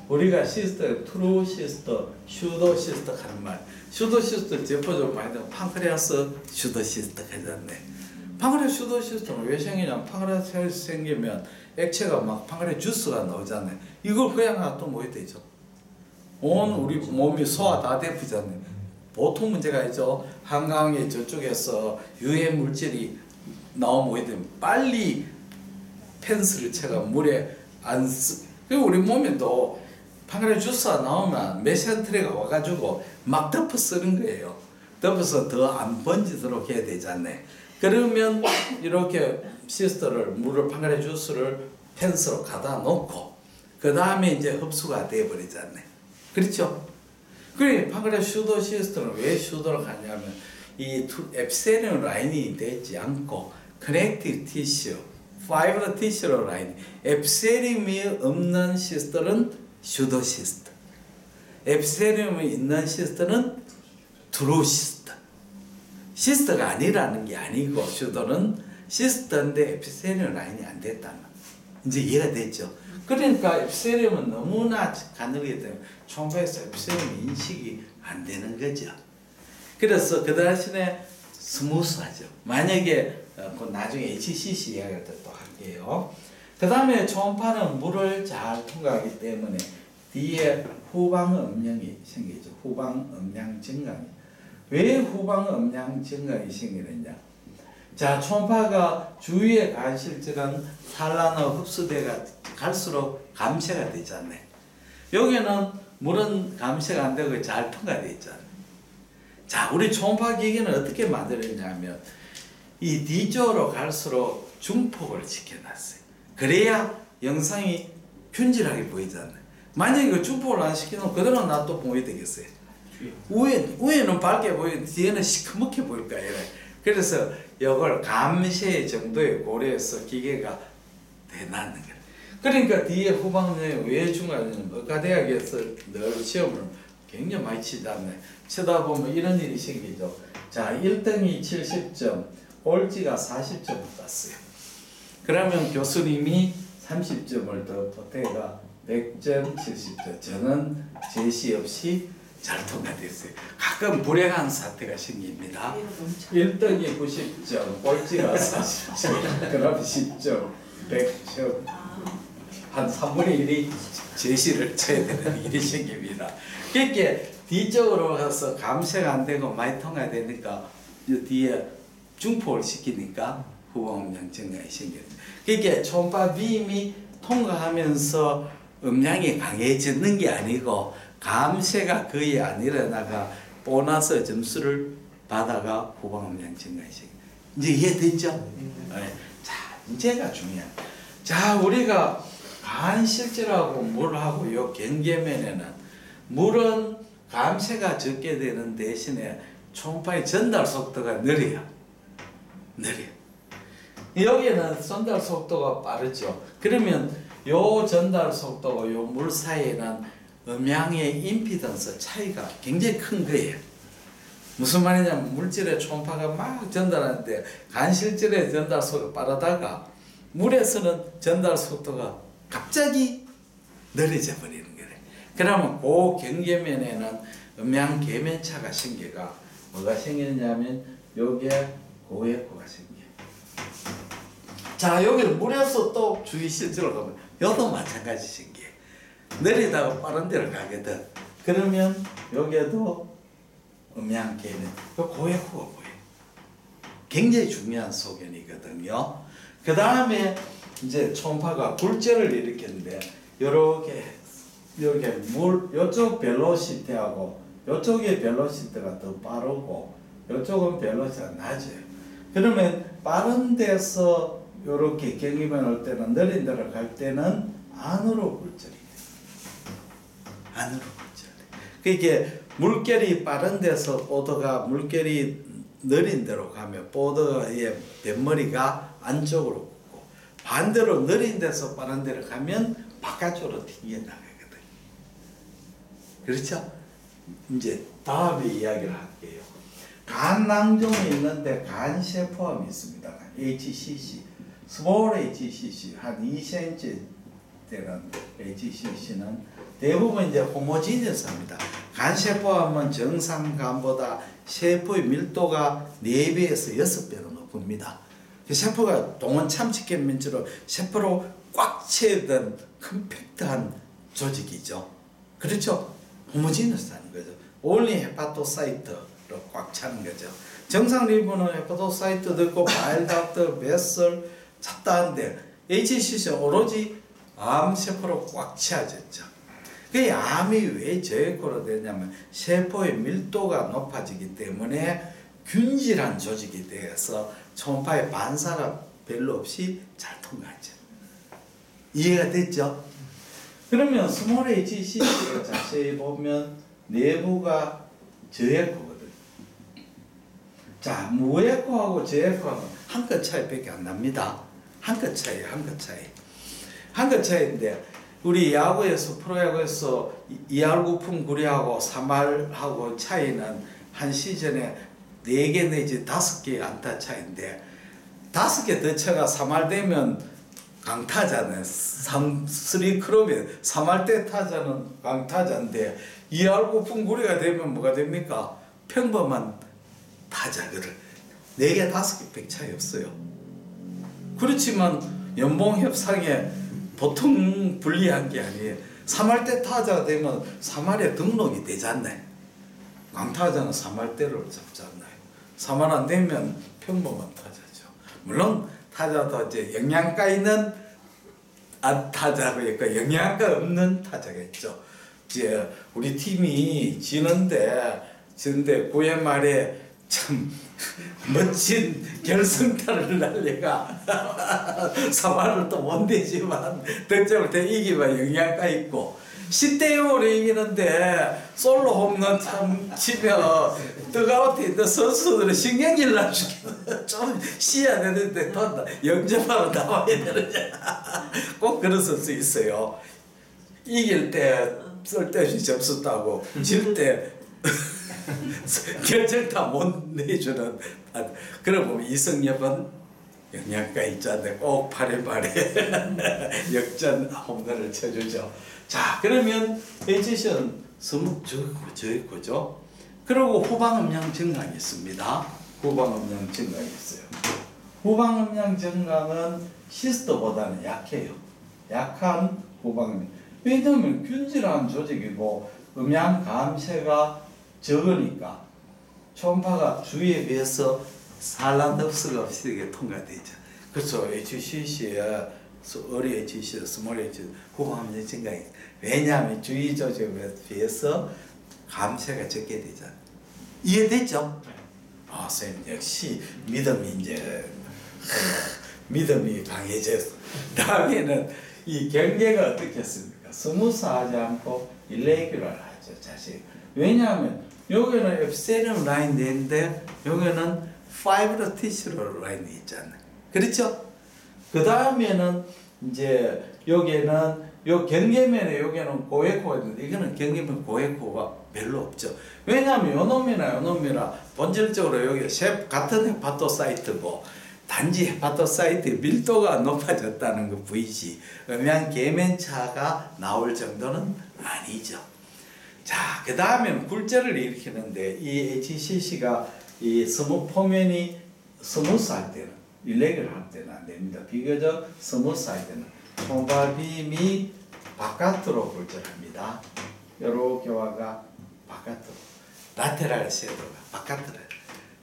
[SPEAKER 1] 우리가 시스터, 트루 시스터, 슈도 시스터 하는 말. 슈도 시스터 대표적으로 많이 들으면 팡크레아스 슈도 시스터 하잖아요. 팡크레아스 슈도 시스터는 왜 생기냐면 팡크레아스 생기면 액체가 막 팡크레아스 주스가 나오잖아요. 이걸 그냥 놔두면 뭐 되죠? 온 우리 몸이 소화 다 되잖아요. 보통 문제가 있죠. 한강에 저쪽에서 유해 물질이 나오면 뭐 되면 빨리 펜스를 쳐가 물에 안 쓰. 그리고 우리 몸에도 팡크레아스 주스가 나오면 메센트레가 와가지고 막 덮어 쓰는 거예요. 덮어서 더 안 번지도록 해야 되잖아요. 그러면 이렇게 시스터를 물을 팡크레아스 주스를 펜스로 가다 놓고 그 다음에 이제 흡수가 되어버리잖아요. 그렇죠? 그래 팡크레아스 슈도 시스터는 왜 슈도를 하냐면 이 앱세리움 라인이 되지 않고 커넥티브 티슈, 파이브러 티슈로 라인. 앱세리움이 없는 시스터는 슈도 시스터. 앱세리움이 있는 시스터는 트루 시스터. 시스터가 아니라는 게 아니고 슈도는 시스터인데 앱세리움 라인이 안 됐다는 이제 이해가 됐죠. 그러니까 앱세리움은 너무나 가늘기 때문에 초음파에서 앱세리움 인식이 안 되는 거죠. 그래서 그 대신에 스무스하죠. 만약에 나중에 HCC 이야기할 때 또 할게요. 그 다음에 초음파는 물을 잘 통과하기 때문에 뒤에 후방 음량이 생기죠. 후방 음량 증강이. 왜 후방 음량 증강이 생기느냐? 자, 초음파가 주위에 간 실질은 산란하고 흡수돼가 갈수록 감쇄가 되잖아요. 여기는 물은 감쇄가 안 되고 잘 통과되어 있잖아요. 자, 우리 초음파 기기는 어떻게 만들었냐면 이 D쪽으로 갈수록 중폭을 시켜놨어요. 그래야 영상이 균질하게 보이잖아요. 만약에 이거 중폭을 안 시키면 그대로 놔둬 보여야 되겠어요. 위에는 밝게 보이고 뒤에는 시커멓게 보일 거예요. 그래서 이걸 감쇄 정도에 고려해서 기계가 대단한 거예요. 그러니까 뒤에 후방에 왜 중요하냐면 의과대학에서 늘 시험을 굉장히 많이 치잖아요. 치다 보면 이런 일이 생기죠. 자, 1등이 70점, 꼴찌가 40점을 땄어요. 그러면 교수님이 30점을 더 보태가 100점, 70점. 저는 제시 없이 잘 통과됐어요. 가끔 불행한 사태가 생깁니다. 1등이 90점, 꼴찌가 40점, 그럼 10점, 100점. 한 3분의 1이 제시를 쳐야 되는 일이 생깁니다. 그러니까 뒤쪽으로 가서 감쇄가 안 되고 많이 통과가 되니까 이 뒤에 중폭을 시키니까 후방음량 증가가 생깁니다. 그러니까 초음파 빔이 통과하면서 음량이 강해지는 게 아니고 감쇄가 거의 안 일어나가 보너스 점수를 받아가 후방음량 증가가 생깁니다. 이제 이해됐죠? 네. 자, 이제가 중요한. 자, 우리가 간실질하고 물하고 요 경계면에는 물은 감쇄가 적게 되는 대신에 초음파의 전달 속도가 느려요. 여기는 전달 속도가 빠르죠. 그러면 요 전달 속도와 요 물 사이에는 음향의 임피던스 차이가 굉장히 큰 거예요. 무슨 말이냐면 물질의 초음파가 막 전달하는데 간실질의 전달 속도가 빠르다가 물에서는 전달 속도가 갑자기 느려져 버리는 거예요. 그러면 그 경계면에는 음양 계면차가 생겨가 뭐가 생기냐면 요게 고에코가 생겨요. 자, 여기를 물에서 또 주위 실제로 가면 요도 마찬가지 생겨요. 느리다가 빠른 데를 가거든. 그러면 여기에도 음양 계면 고에코가 보여요. 굉장히 중요한 소견이거든요. 그 다음에 이제 초음파가 굴절을 일으켰는데 요렇게 물 요쪽 벨로시티하고 요쪽의 벨로시티가 더 빠르고 요쪽은 벨로시티가 낮아요. 그러면 빠른 데서 요렇게 경기면 올 때는 느린 데로 갈 때는 안으로 굴절이 돼요. 안으로 굴절. 그러니까 물결이 빠른 데서 보드가 물결이 느린 데로 가면 보드의 뱃머리가 안쪽으로 굽고 반대로 느린 데서 빠른 데로 가면 바깥쪽으로 튕겨 나가거든요. 그렇죠? 이제 다음에 이야기를 할게요. 간낭종이 있는데 간세포함이 있습니다. HCC, 스몰 HCC 한 2cm 되는 HCC는 대부분 이제 호모지니어스합니다. 간세포함은 정상 간보다 세포의 밀도가 4배에서 6배로 높습니다. 세포가 동원 참치캔민처럼 세포로 꽉 채던 컴팩트한 조직이죠. 그렇죠? 호모지니어스하는 거죠. 올리 헤파토사이트로 꽉 차는 거죠. 정상 리본은 헤파토사이트도 있고 바일닥트, 베슬 찹다한데 HCC는 오로지 암세포로 꽉 채워졌죠. 그 암이 왜 저해코로 되냐면 세포의 밀도가 높아지기 때문에 균질한 조직이 되어서 초음파의 반사가 별로 없이 잘 통과하죠. 이해가 됐죠? 그러면 스몰 HCC를 자세히 보면 내부가 저해코거든요. 자, 무해코하고 저해코하고 한 끗 차이밖에 안 납니다. 한 끗 차이. 한 끗 차이인데 우리 야구에서 프로야구에서 2할 9푼 9리하고 3할하고 차이는 한 시즌에 4개 내지 5개 안타 차이인데 5개 더 차가 3할 되면 강타자는 3크롭이 3할 때 타자는 강타자인데 2할 9푼 9리가 되면 뭐가 됩니까? 평범한 타자거든. 4개 5개 차이 없어요. 그렇지만 연봉 협상에 보통 불리한 게 아니에요. 3할 때 타자가 되면 3할에 등록이 되잖아요. 강타자는 3할 때를 잡잖아요. 3할 안 되면 평범한 타자죠. 물론 타자도 이제 영양가 있는 타자가 있고 영양가 없는 타자가 있죠. 이제 우리 팀이 지는데 9회 말에 참 멋진 결승타를 날려가 3할을 또 못 내지만 득점을 더 이기면 영향가 있고 10대0으로 이기는데 솔로 홈런 참 치면 뜨가웃에 있는 선수들은 신경질 나주겠어. 좀 쉬어야 되는데 또 영접하러 나와야 되느냐. 꼭 그런 선수 있어요. 이길 때 쓸데없이 점수 따고 질 때 결정타 못 내주는. 그러고 보면 이승엽은 영양가 있잖아요. 꼭 8회 말에 역전 홈런을 쳐주죠. 자, 그러면 HC는 저거죠. 그리고 후방음량 증강이 있습니다. 후방음량 증강이 있어요. 후방음량 증강은 시스터보다는 약해요. 약한 후방암이. 왜냐하면 균질한 조직이고 음양 감쇄가 적으니까 초음파가 주위에 비해서 산란덕스가 없이 통과되죠. 그렇죠. HCC에 어리 HCC, 스몰 HCC 후방암 증가해. 왜냐하면 주위 조직에 비해서 감쇄가 적게 되잖아요. 이해됐죠? 아, 선생님 역시 믿음이 이제 믿음이 강해져서 다음에는 이 경계가 어떻겠습니까? 스무스하지 않고 일레귤러하죠, 사실. 왜냐하면 여기는 epithelium 라인 되는데 여기는 파이브러 티슈로 라인이 있잖아요. 그렇죠? 그 다음에는 이제 여기는 요 경계면에 여기는 고에코가 있는데 이거는 경계면 고에코가 별로 없죠. 왜냐하면 요 놈이나 본질적으로 여기 같은 헤파토사이트고 단지 헤파토사이트의 밀도가 높아졌다는 거 보이지. 음양 계면차가 나올 정도는 아니죠. 자, 그 다음에는 굴절을 일으키는데 이 HCC가 이 포면이 스무스할 때는 일렉을 할 때는 안 됩니다. 비교적 스무스할 때는 초음파빔이 바깥으로 굴절합니다. 요렇게 와가 바깥으로 라테랄 섀도우가 바깥으로.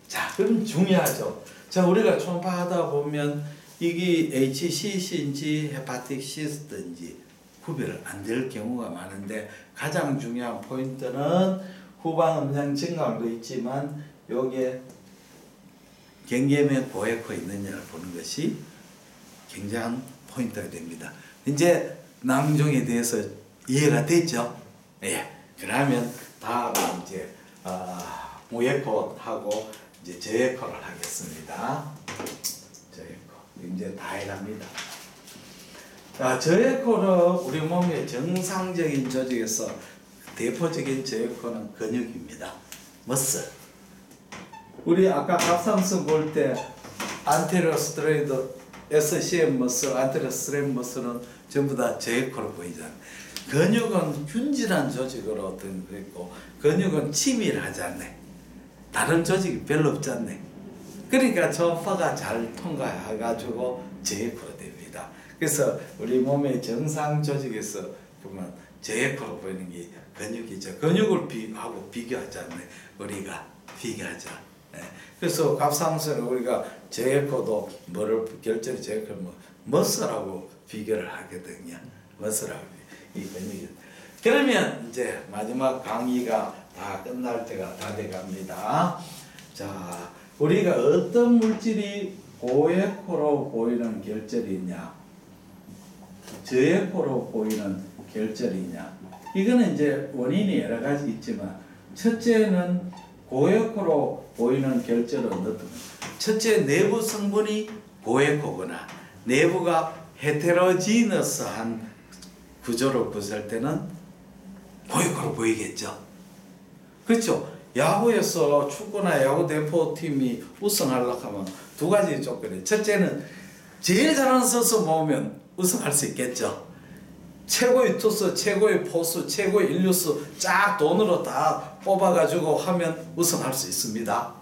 [SPEAKER 1] 자, 그럼 중요하죠. 자, 우리가 초음파 하다 보면 이게 HCC인지 헤파틱 시스트인지 구별을 안 될 경우가 많은데 가장 중요한 포인트는 후방 음양 증강도 있지만 여기에 경계면 고에코 있느냐를 보는 것이 굉장한 포인트가 됩니다. 이제 낭종에 대해서 이해가 됐죠? 예. 그러면 다음은 이제 무에코하고 이제 저에코를 하겠습니다. 저에코 이제 다 해갑니다. 자, 저에코는 우리 몸의 정상적인 조직에서 대표적인 저에코는 근육입니다. 머슬. 우리 아까 갑상선 볼 때 안테리어 스트레이드 SCM 머슬, 안테리어 스트레이트 머슬은 전부 다 저에코로 보이잖아요. 근육은 균질한 조직으로 어떤 거 있고 근육은 치밀하지 않네. 다른 조직이 별로 없지 않네. 그러니까 초음파가 잘 통과해가지고 저에코로 됩니다. 그래서 우리 몸의 정상 조직에서 보면 저에코로 보이는 게 근육이죠. 근육을 비교하지 않네. 우리가 비교하자. 그래서 갑상선을 우리가 저에코도 뭐를 결절이 저에코 머슬하고 비교를 하거든요. 머슬하고 이 근육이. 그러면 이제 마지막 강의가 다 끝날 때가 다 돼갑니다. 자, 우리가 어떤 물질이 고에코로 보이는 결절이 있냐, 저에코로 보이는 결절이 있냐. 이거는 이제 원인이 여러 가지 있지만 첫째는 고에코로 보이는 결절은 어떤 첫째 내부 성분이 고에코거나 내부가 헤테로지너스한 구조로 구성할 때는 고에코로 보이겠죠. 그렇죠. 야구에서 축구나 야구 대표팀이 우승하려고 하면 두 가지 조건이 첫째는 제일 잘하는 선수 모으면 우승할 수 있겠죠. 최고의 투수, 최고의 포수, 최고의 인루수 쫙 돈으로 다 뽑아가지고 하면 우승할 수 있습니다.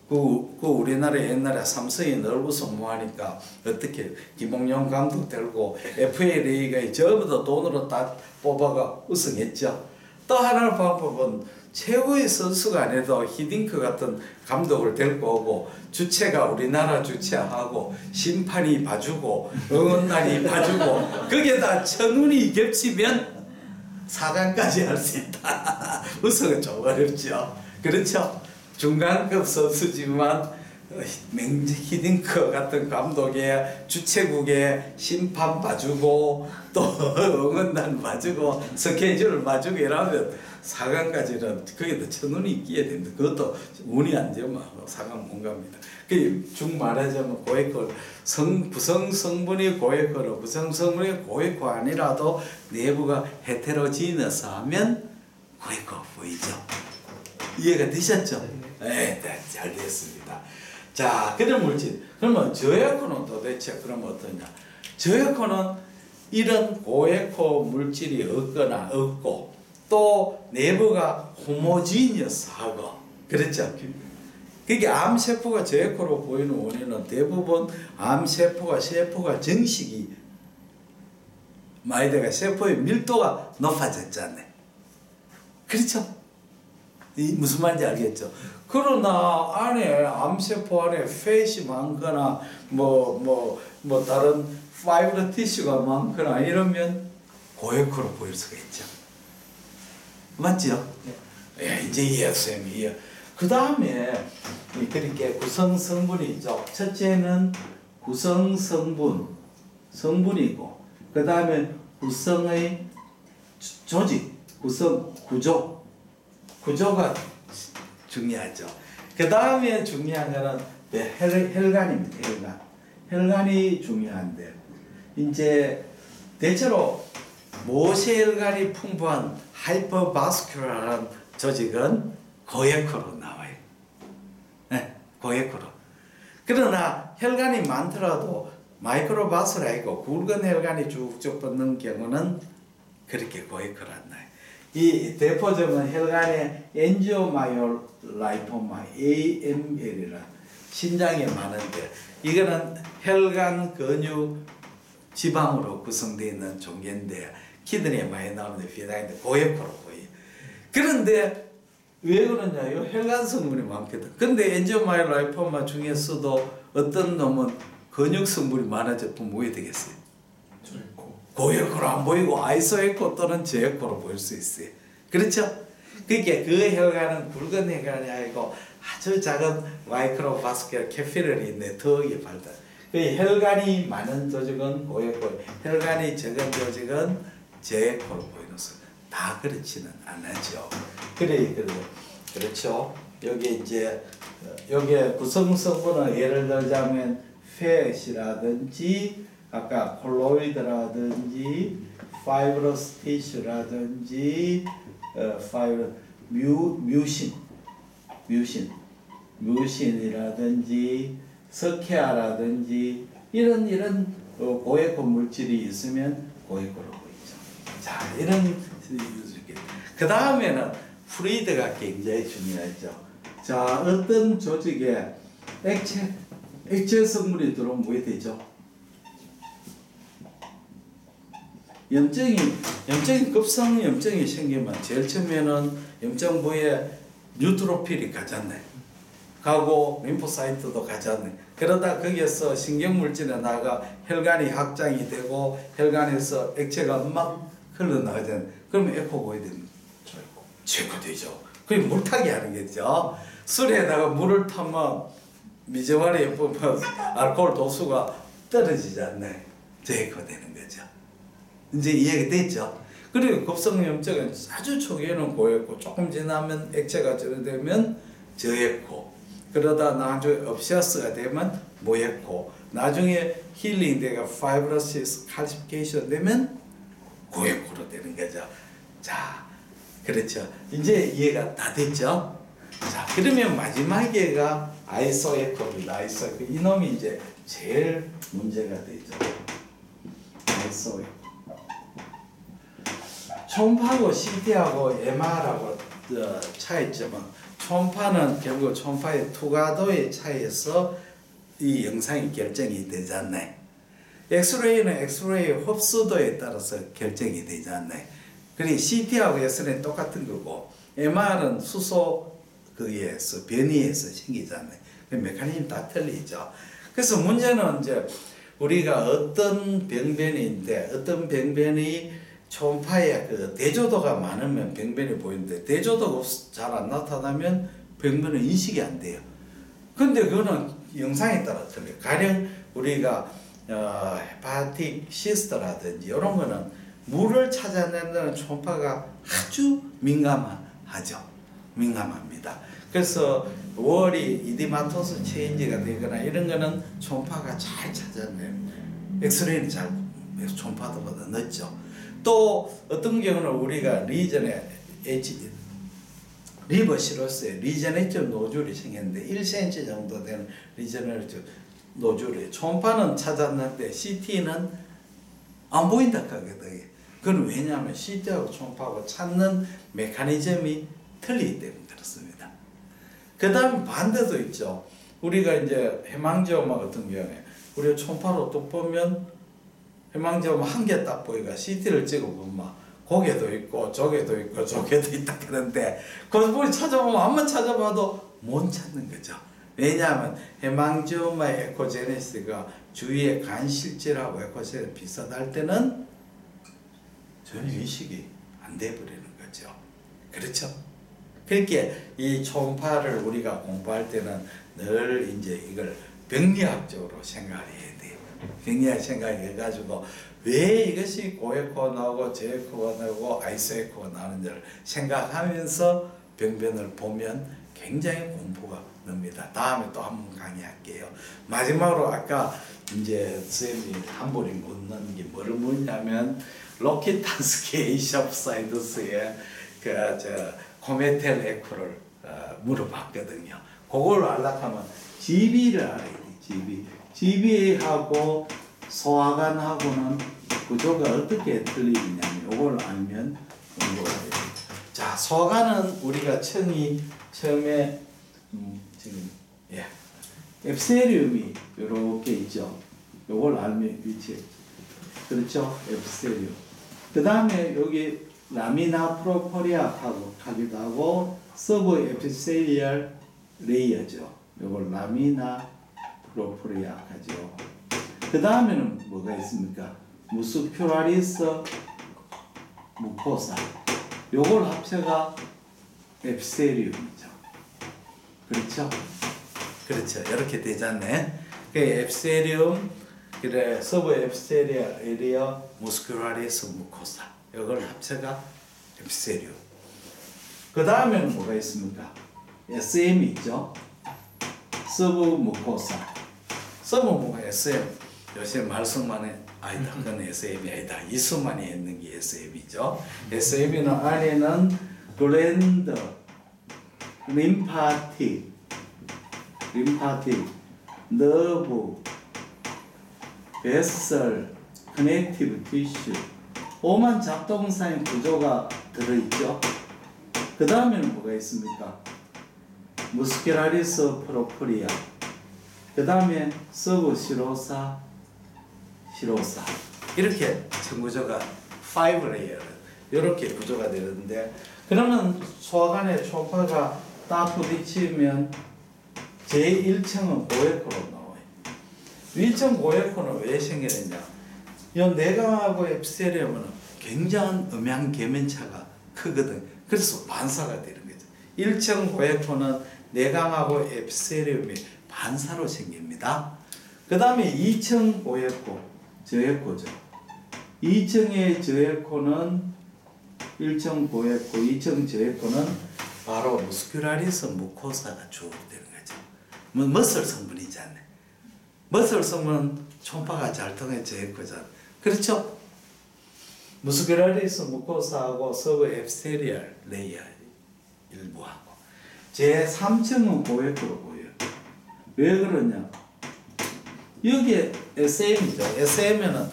[SPEAKER 1] 그 우리나라 옛날에 삼성이 늘 우승 뭐하니까 어떻게 김홍용 감독 들고 FA가 전부 다 돈으로 다 뽑아가 우승했죠. 또 하나의 방법은 최고의 선수가 아니라도 히딩크 같은 감독을 데리고 오고 주체가 우리나라 주체하고 심판이 봐주고 응원단이 봐주고 거기에다 천운이 겹치면 4강까지 할 수 있다. 우승은 좀 어렵죠. 그렇죠. 중간급 선수지만 히딩크 같은 감독의 주최국의 심판 봐주고 또 응원단 봐주고 스케줄 봐주고 이러면 4강까지는 거기도 천운이 있기에 됩니다. 그것도 운이 안 되면 4강 못 갑니다. 중 말하자면 고에코 구성 성분이 고에코로 구성 성분이 고에코 아니라도 내부가 헤테로지너스 하면 고에코 보이죠. 이해가 되셨죠? 네, 잘 됐습니다. 자, 그런 물질. 그러면 저에코는 도대체 그럼 어떠냐? 저에코는 이런 고에코 물질이 없거나 없고 또 내부가 호모지니어스하고 그렇죠? 그게 암세포가 저에코로 보이는 원인은 대부분 암세포가 세포가 정식이 많이 돼가 세포의 밀도가 높아졌잖아요. 그렇죠? 이 무슨 말인지 알겠죠? 그러나 안에 암세포 안에 팻이 많거나 다른 파이브러 티슈가 많거나 이러면 고액으로 보일 수가 있죠. 맞죠? 네. 예, 이제 이해했어요. 그 다음에 그렇게 구성 성분이 있죠. 첫째는 구성 성분이고, 그 다음에 구성의 조직, 구성 구조가 중요하죠. 그 다음에 중요한 거는 혈관입니다. 혈관이 중요한데, 이제 대체로 모세혈관이 풍부한 하이퍼바스큘라한 조직은 고액으로 나와요. 네, 고액으로. 그러나 혈관이 많더라도 마이크로바스라이고 굵은 혈관이 쭉쭉 뻗는 경우는 그렇게 고액으로 안 나요. 이 대표적인 혈관의 엔지오마이올라이포마 AML이라 신장에 많은데, 이거는 혈관 근육 지방으로 구성되어 있는 종괴인데 키드니에 많이 나오는데 비타민인데 고액으로 보여요. 그런데 왜 그러냐요? 혈관 성분이 많거든. 근데 엔지오마이올라이포마 중에서도 어떤 놈은 근육 성분이 많아져 보면 뭐 되겠어요? 고액으로 안 보이고 아이소에코 또는 저액으로 보일 수 있어요. 그렇죠? 그게 그 혈관은 굵은 혈관이 아니고 아주 작은 마이크로바스큘라 캐피러리인데 더 이게 발달. 그 혈관이 많은 조직은 고액으로, 혈관이 적은 조직은 저액으로 보이는 수. 다 그렇지는 않죠. 그렇죠. 여기 이제 여기에 구성 성분은 예를 들자면 팻이라든지 아까 콜로이드라든지 파이브러스 티슈라든지 뮤신이라든지 석회화라든지 이런 고액호 물질이 있으면 고액호로 보이죠. 자, 이런 그 다음에는 플루이드가 굉장히 중요하죠. 자, 어떤 조직에 액체 성분이 들어오면 뭐 되죠? 염증이 급성 염증이 생기면 제일 처음에는 염증 부위에 뉴트로필이 가잖아요. 가고 림포사이트도 가잖아요. 그러다 거기에서 신경물질이 나가 혈관이 확장이 되고 혈관에서 액체가 막 흘러나가잖아요. 그러면 에코 보여야 됩니다. 체크 되죠. 그게 물타기 하는 거죠. 술에다가 물을 타면 미저와리에 보면 알코올 도수가 떨어지지 않나요? 저에코 되는 거죠. 이제 이해가 됐죠? 그리고 급성염증은 아주 초기에는 고액고 조금 지나면 액체가 저되면 저액고, 그러다 나중에 업시아스가 되면 모액고, 나중에 힐링돼가 파이브로시스 칼시피케이션 되면 고액고로 되는 거죠. 자, 그렇죠. 이제 이해가 다 됐죠? 자, 그러면 마지막에가 아이소에코입니다. 아이소에코. 이놈이 이제 제일 문제가 되죠. 아이소에코. 초음파하고 CT하고 MR하고 차이점은, 초음파는 결국 초음파의 투과도의 차이에서 이 영상이 결정이 되지 않나요? 엑스레이는 엑스레이의 흡수도에 따라서 결정이 되지 않나요? 그리고 CT하고 엑스레이는 똑같은 거고, MR은 수소 그에서 변이에서 생기잖아요. 그 메커니즘 다 틀리죠. 그래서 문제는 이제 우리가 어떤 병변인데, 어떤 병변이 초음파에 그 대조도가 많으면 병변이 보이는데 대조도가 잘 안 나타나면 병변은 인식이 안 돼요. 근데 그거는 영상에 따라 틀려요. 가령 우리가 헤파틱 시스트라든지 이런 거는 물을 찾아내는 초음파가 아주 민감합니다. 그래서 월이 이디마토스 체인지가 되거나 이런 거는 초음파가 잘 찾아내요. 엑스레이는 잘 초음파보다 늦죠. 또 어떤 경우는 우리가 리전에 리버 시로스에 리저네이션 노즐이 생겼는데 1cm 정도 되는 리저네이션 노즐이 초음파는 찾았는데 CT는 안 보인다 하거든요. 그건 왜냐하면 CT하고 초음파하고 찾는 메커니즘이 틀리기 때문에 그렇습니다. 그 다음에 반대도 있죠. 우리가 이제 해망지오마 같은 경우에 우리가 초음파로 또 보면 해망제품 한 개 딱 보이가 CT를 찍어보면 고개도 있고 조개도 있고 조개도 있다 그러는데 그걸 찾아보면 아무리 찾아봐도 못 찾는 거죠. 왜냐하면 해망지오마 에코제네시스가 주위에 간실질하고 에코제네시스 비슷할 때는 전혀 인식이 안 돼버리는 거죠. 그렇죠? 그렇게 이 초음파를 우리가 공부할 때는 늘 이제 이걸 병리학적으로 생각을 해야 돼요. 병리학 생각해가지고 왜 이것이 고에코 나오고 저에코가 나오고 아이소에코가 나오는지를 생각하면서 병변을 보면 굉장히 공부가 늡니다. 다음에 또 한 번 강의할게요. 마지막으로 아까 이제 쌤이 한 번이 묻는 게 뭐를 묻냐면 로키탄스키 에이시옵사이더스의 코메텔 에코를 물어봤거든요. 그걸 알락하면 GB를 알아야 돼. GB하고 소화관하고는 구조가 어떻게 틀리느냐면 이걸 알면 공부가 돼요. 자, 소화관은 우리가 처음에 지금 앱세리움이 이렇게 있죠. 이걸 알면 위치에 그렇죠? 앱세리움. 그 다음에 여기 라미나 프로포리아하고 하기도 하고 서브 에피셀리얼 레이어죠. 이걸 라미나 프로포리아 하죠. 그 다음에는 뭐가 있습니까? 무스큘라리스 무코사. 요걸 합체가 앱세리움이죠. 그렇죠? 그렇죠. 이렇게 되잖아요. 그 앱세리움, 그래 서브 앱세리얼 에리어 무스큘라리스 무코사. 이걸 합체가 앱세리움. 그 다음에는 뭐가 있습니까? SM이 있죠. 서브 무코사. 서브 뭐가 SM. 요새 말씀만 해. 아니다. 그건 SM이 아니다. 이수만이 있는 게 SM이죠. SM은 안에는 글랜드, 림파틱, 너브, 베슬, 커넥티브 티슈, 오만 작동상의 구조가 들어있죠. 그 다음에는 뭐가 있습니까? 무스큘라리스 프로포리아, 그 다음에 서브 시로사, 이렇게 전구조가 5레이어 이렇게 구조가 되는데, 그러면 소화관의 초파가 딱 부딪히면 제1층은 고에코로 나와요. 1층 고에코는 왜 생기느냐? 이 내강하고 앱세리움은 굉장한 음양 계면차가 크거든. 그래서 반사가 되는 거죠. 1층 고에코는 내강하고 앱세리움이 반사로 생깁니다. 그 다음에 2층 고에코, 저에코죠. 2층의 저에코는 1층 고에코, 2층 저에코는 바로 무스큘라리스 무코사가 주로 되는 거죠. 머슬 성분이지 않네. 머슬 성분은 초음파가 잘 통해 저에코잖아. 그렇죠? 무스큘라리스 무코사하고 서브 앱세리얼 레이어 일부하고 제 3층은 고에코로 보여요. 왜 그러냐? 여기에 SM이죠. SM에는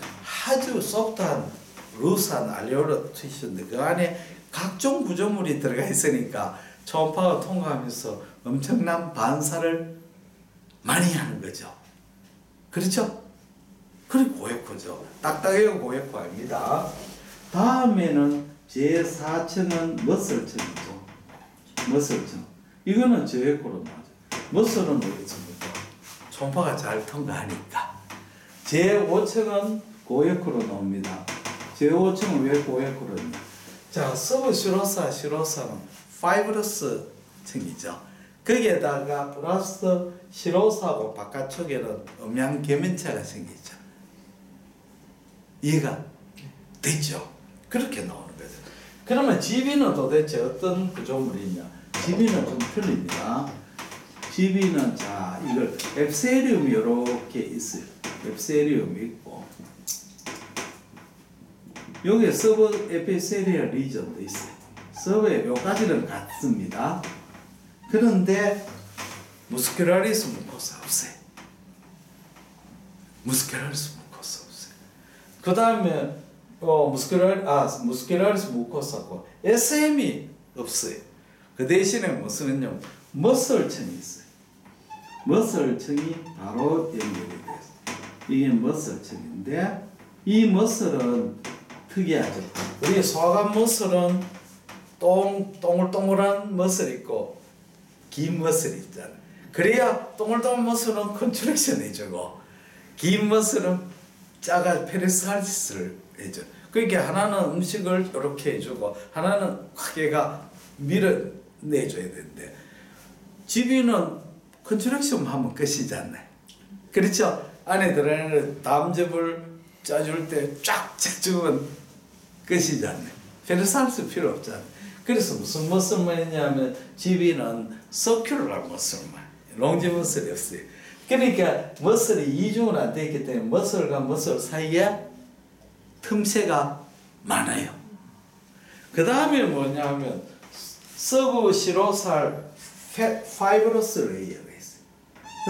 [SPEAKER 1] 아주 소프트한 루스한 알레올러 티슈인데 그 안에 각종 구조물이 들어가 있으니까 초음파가 통과하면서 엄청난 반사를 많이 하는 거죠. 그렇죠? 그리고 고에코죠. 딱딱해요. 고에코 아닙니다. 다음에는 제4층은 머슬층이죠. 머슬층. 이거는 저에코로 나오죠. 머슬은 뭐겠습니까? 초음파가 잘 통과하니까. 제5층은 고에코로 나옵니다. 제5층은 왜 고에코로 나옵니까? 자, 서브 시로사는 파이브러스 층이죠. 거기에다가 플러스 시로사하고 바깥쪽에는 음양 계면체가 생기죠. 이해가 됐죠? 그렇게 나오는 거죠. 그러면 GB는 도대체 어떤 구조물이냐? GB는 좀 틀립니다. GB는 자, 이걸 앱세리움이 이렇게 있어요. 앱세리움이 있고 여기에 서브 에피세리얼 리전도 있어요. 서브에 요까지는 같습니다. 그런데 무스큘라리스 무코사 없어요. 무스큘라리스 무코사 없어요. 그 다음에 무스큘라리스 무코사고 SM이 없어요. 그 대신에 무슨요? 머슬층이 있어요. 머슬층이 바로 연결이 돼요. 이게 머슬층인데 이 머슬은 특이하죠. 우리 소화관 머슬은 동글동글한 머슬이 있고 긴 머슬이 있잖아요. 그래야 동글동글한 머슬은 컨트랙션 해주고 긴 머슬은 작아 페리스탈시스를 해줘. 그러니까 하나는 음식을 이렇게 해주고 하나는 크게가 밀어내줘야 되는데 지비는 컨트랙션 하면 끝이잖아요. 그렇죠? 안에 들어가는 담즙을 짜줄 때 쫙 짜주면 끝이잖아요. 페리스탈시스 필요 없잖아요. 그래서 무슨 머슬만 했냐면 지비는 서큘러한 머슬만, 롱지 머슬이 없어요. 그러니까 머슬이 이중은 안 되어 있기 때문에 머슬과 머슬 사이에 틈새가 많아요. 그 다음에 뭐냐면 서브시로살 파이브러스 레이어가 있어요.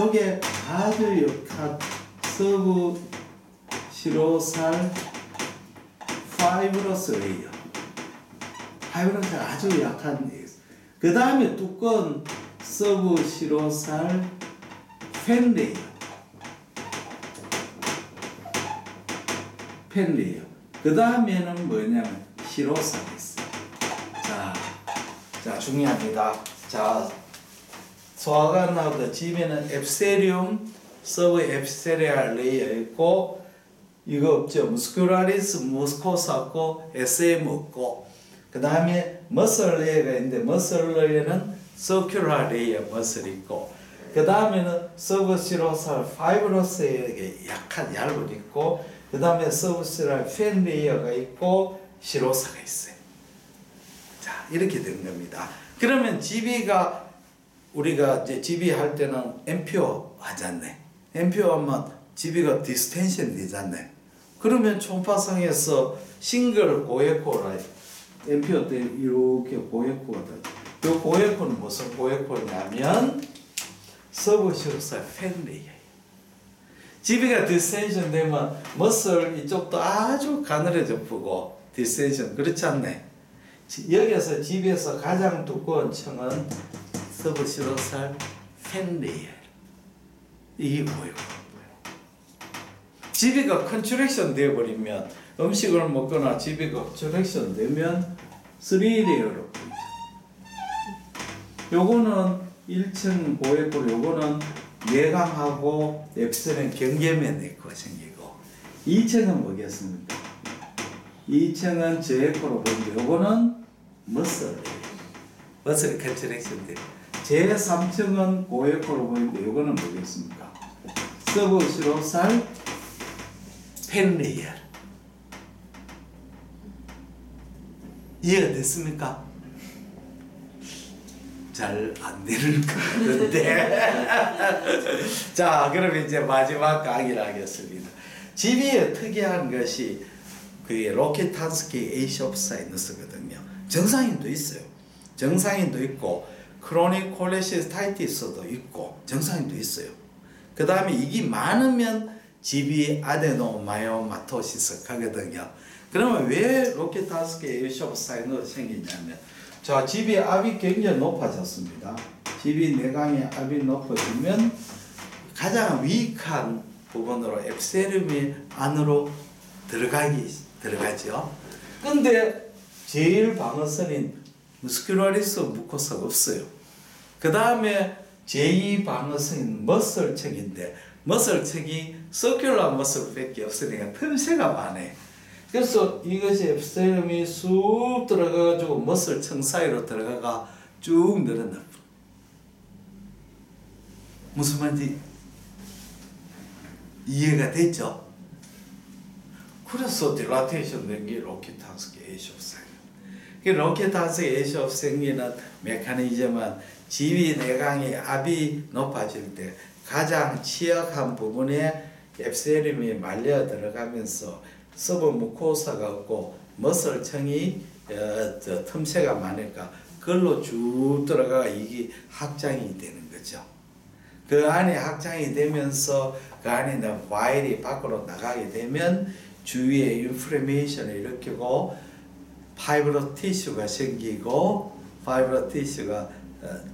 [SPEAKER 1] 이게 아주 약한 서브시로살 파이브러스 레이어. 파이브러스가 아주 약한 데있어요. 그 다음에 두꺼운 서브시로살 펜 레이어. 펜 레이어. 그 다음에는 뭐냐면 시로사가 있어요. 자, 중요합니다. 자, 소화관 나오다 집에는 앱세리움, 서브 앱세리알 레이어 있고, 이거 없죠. 무스큘라리스 무스코사 없고, SM 없고, 그 다음에 머슬 레이어가 있는데, 머슬 레이어는 서큘라 레이어 머슬 있고, 그 다음에는 서브시로살 파이브러스에 약한 얇은 있고, 그 다음에 서브시로살 펜 레이어가 있고, 시로사가 있어요. 자, 이렇게 된 겁니다. 그러면 GB가 우리가 이제 GB 할 때는 MPO 하잖아요. MPO 하면 GB가 디스텐션 되잖아요. 그러면 초음파성에서 싱글 고에코라 MPO 때 이렇게 고에코가 돼. 이 고에코는 무슨 고에코냐면 서브시로살 펜 레이어예요. GB가 디스텐션 되면 머슬 이쪽도 아주 가늘어져 보고 디스텐션 그렇지 않네. 여기서 집에서 가장 두꺼운 층은 서브시로살 펜 레이어. 이게 뭐예요? GB가 컨트랙션 되어버리면 음식을 먹거나 GB가 컨트랙션 되면 3레이어로 보이죠. 요거는 1층 고에코, 요거는 예강하고 엑스는 경계면 에코 생기고 2층은 뭐겠습니까? 2층은 저에코로 보는데 요거는 머슬 컨트랙션 돼. 제3층은 고에코로 보이는데 요거는 뭐겠습니까? 서브시로살 펜 레이어. 이해가 됐습니까? 잘 안 되는 것 같은데. 자, 그럼 이제 마지막 강의를 하겠습니다. GB의 특이한 것이 그 로켓탄스키 에이시옵사이너스거든요. 정상인도 있어요. 정상인도 있고 크로닉 콜레시스타이티스도 있고 정상인도 있어요. 그 다음에 이게 많으면 GB 아데노마요마토시스 하거든요. 그러면 왜 로켓탄스키 에이시옵사이너스 생기냐면 자, GB 압이 굉장히 높아졌습니다. GB 내강의 압이 높아지면 가장 위익한 부분으로 앱세륨이 안으로 들어가죠. 근데 제일 방어선인 무스큘라리스 무코사가 없어요. 그 다음에 제2 방어선인 머슬책인데 머슬책이 서큘러 머슬밖에 없으니까 틈새가 많아요. 그래서 이것이 앱세륨이 쑥 들어가가지고 머슬청 사이로 들어가가 쭉 늘어납니다. 무슨 말인지 이해가 됐죠? 그래서 딜라테이션 된 게 로켓탄스키 에이시옵사이너. 로켓탄스키 에이시옵사이너는 메커니즘은 GB 내강의 압이 높아질 때 가장 취약한 부분에 앱세륨이 말려 들어가면서 서브 무코사가 없고 머슬청이 틈새가 많으니까 그걸로 쭉 들어가 이게 확장이 되는 거죠. 그 안에 확장이 되면서 그 안에 있는 바일이 밖으로 나가게 되면 주위에 인플레메이션을 일으키고 파이브로 티슈가 생기고 파이브로 티슈가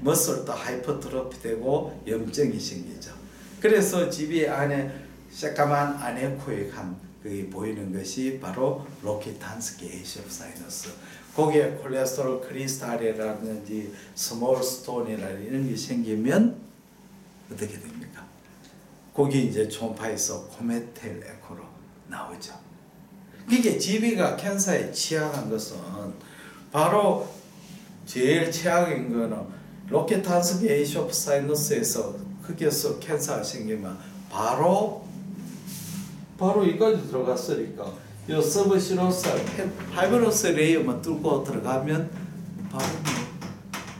[SPEAKER 1] 머슬도 하이퍼트로피 되고 염증이 생기죠. 그래서 GB 안에 새까만 아네코익한 거기 보이는 것이 바로 로키탄스키 에이시 오브 사이너스. 거기에 콜레스테롤 크리스탈이라든지 스몰 스톤이라든지 이런 게 생기면 어떻게 됩니까? 거기 이제 초음파에서 코메텔 에코로 나오죠. 이게 GB가 캔서에 취약한 것은 바로 제일 최악인 거는 로켓탄스키 에이시 오브 사이너스에서 거기에서 캔서가 생기면 바로 이까지 들어갔으니까 이 서브시로스 파이브로스 레이어만 뚫고 들어가면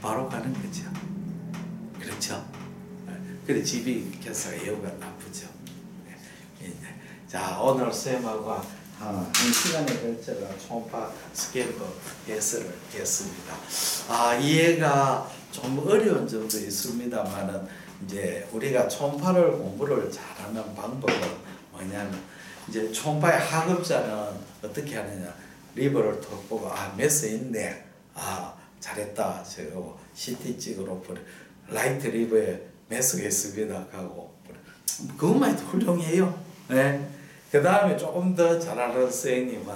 [SPEAKER 1] 바로 가는 거죠. 그렇죠? 그래 GB 캔서가 예후가 나쁘죠. 자, 오늘 쌤하고 한 시간에 걸쳐서 초음파 스케일도 해설을 했습니다. 이해가 좀 어려운 점도 있습니다만은 이제 우리가 초음파를 공부를 잘하는 방법은 뭐냐면 이제 초음파의 학업자는 어떻게 하느냐, 리버를 톡 보고 메스 있네, 잘했다, 저거 CT 찍으러 라이트 리버에 메스가 있습니다 하고 그것만 해도 훌륭해요. 네. 그 다음에 조금 더 잘하는 선생님은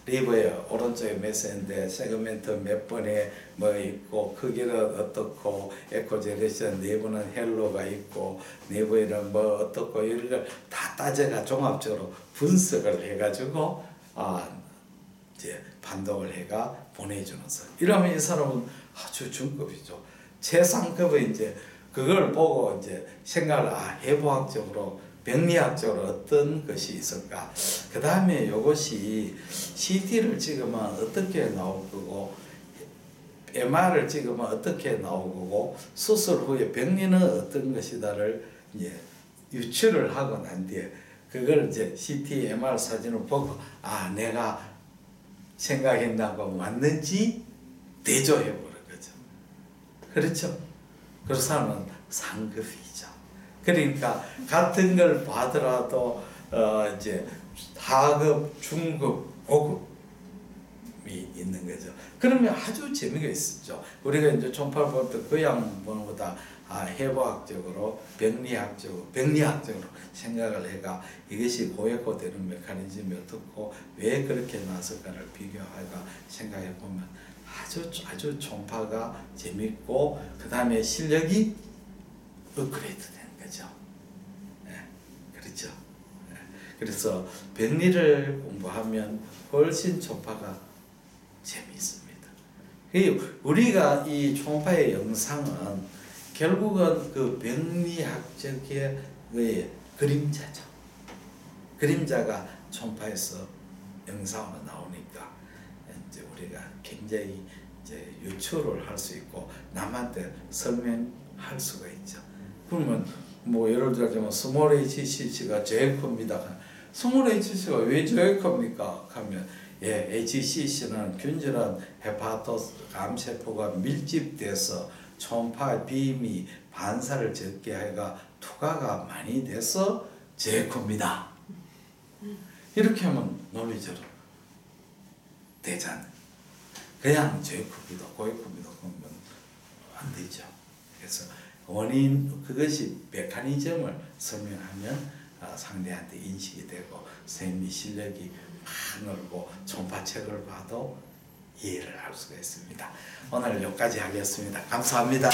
[SPEAKER 1] 리버에 오른쪽에 메스인데 세그멘트 몇 번에 뭐 있고 크기는 어떻고 에코제레이션 내부는 헬로가 있고 내부에는 뭐 어떻고 이런 걸 다 따져가 종합적으로 분석을 해가지고 이제 판독을 해가 보내주는 사람. 이러면 이 사람은 아주 중급이죠. 최상급은 이제 그걸 보고 이제 생각을 해부학적으로 병리학적으로 어떤 것이 있을까. 그 다음에 이것이 CT를 찍으면 어떻게 나올 거고 MR을 찍으면 어떻게 나올 거고 수술 후에 병리는 어떤 것이다를 이제 유추를 하고 난 뒤에 그걸 이제 CT, MR 사진을 보고 내가 생각했나고 맞는지 대조해 보는 거죠. 그렇죠? 그런 사람은 상급이죠. 그러니까 같은 걸 봐더라도 이제 하급, 중급, 고급이 있는 거죠. 그러면 아주 재미가 있었죠. 우리가 이제 초음파를 볼 때 그냥 보는 것보다 해부학적으로, 병리학적으로 생각을 해가 이것이 고액화되는 메커니즘이 어떻고 왜 그렇게 나왔을까를 비교하가 생각해 보면 아주 초음파가 재밌고 그 다음에 실력이 업그레이드 되는 거죠. 그렇죠. 그래서 병리를 공부하면 훨씬 초음파가 재미있습니다. 우리가 이 초음파의 영상은 결국은 그 병리학적의 그림자죠. 그림자가 초음파에서 영상으로 나오니까 이제 우리가 굉장히 이제 유추를 할 수 있고 남한테 설명할 수가 있죠. 그러면 뭐 예를 들자면 스몰 HCC가 제일 큽니다. 스몰 HCC가 왜 제일 큽니까? 하면 HCC는 균질한 헤파토스 감세포가 밀집돼서 초음파 빔이 반사를 적게 해가 투과가 많이 돼서 제일 큽니다. 이렇게 하면 논리적으로 되잖아요. 그냥 제일 큽니다, 고액 큽니다 그러면 안 되죠. 그래서 원인 그것이 메커니즘을 설명하면 상대한테 인식이 되고 선생님이 실력이 막 늘고 초음파 책을 봐도 이해를 할 수가 있습니다. 오늘 여기까지 하겠습니다. 감사합니다.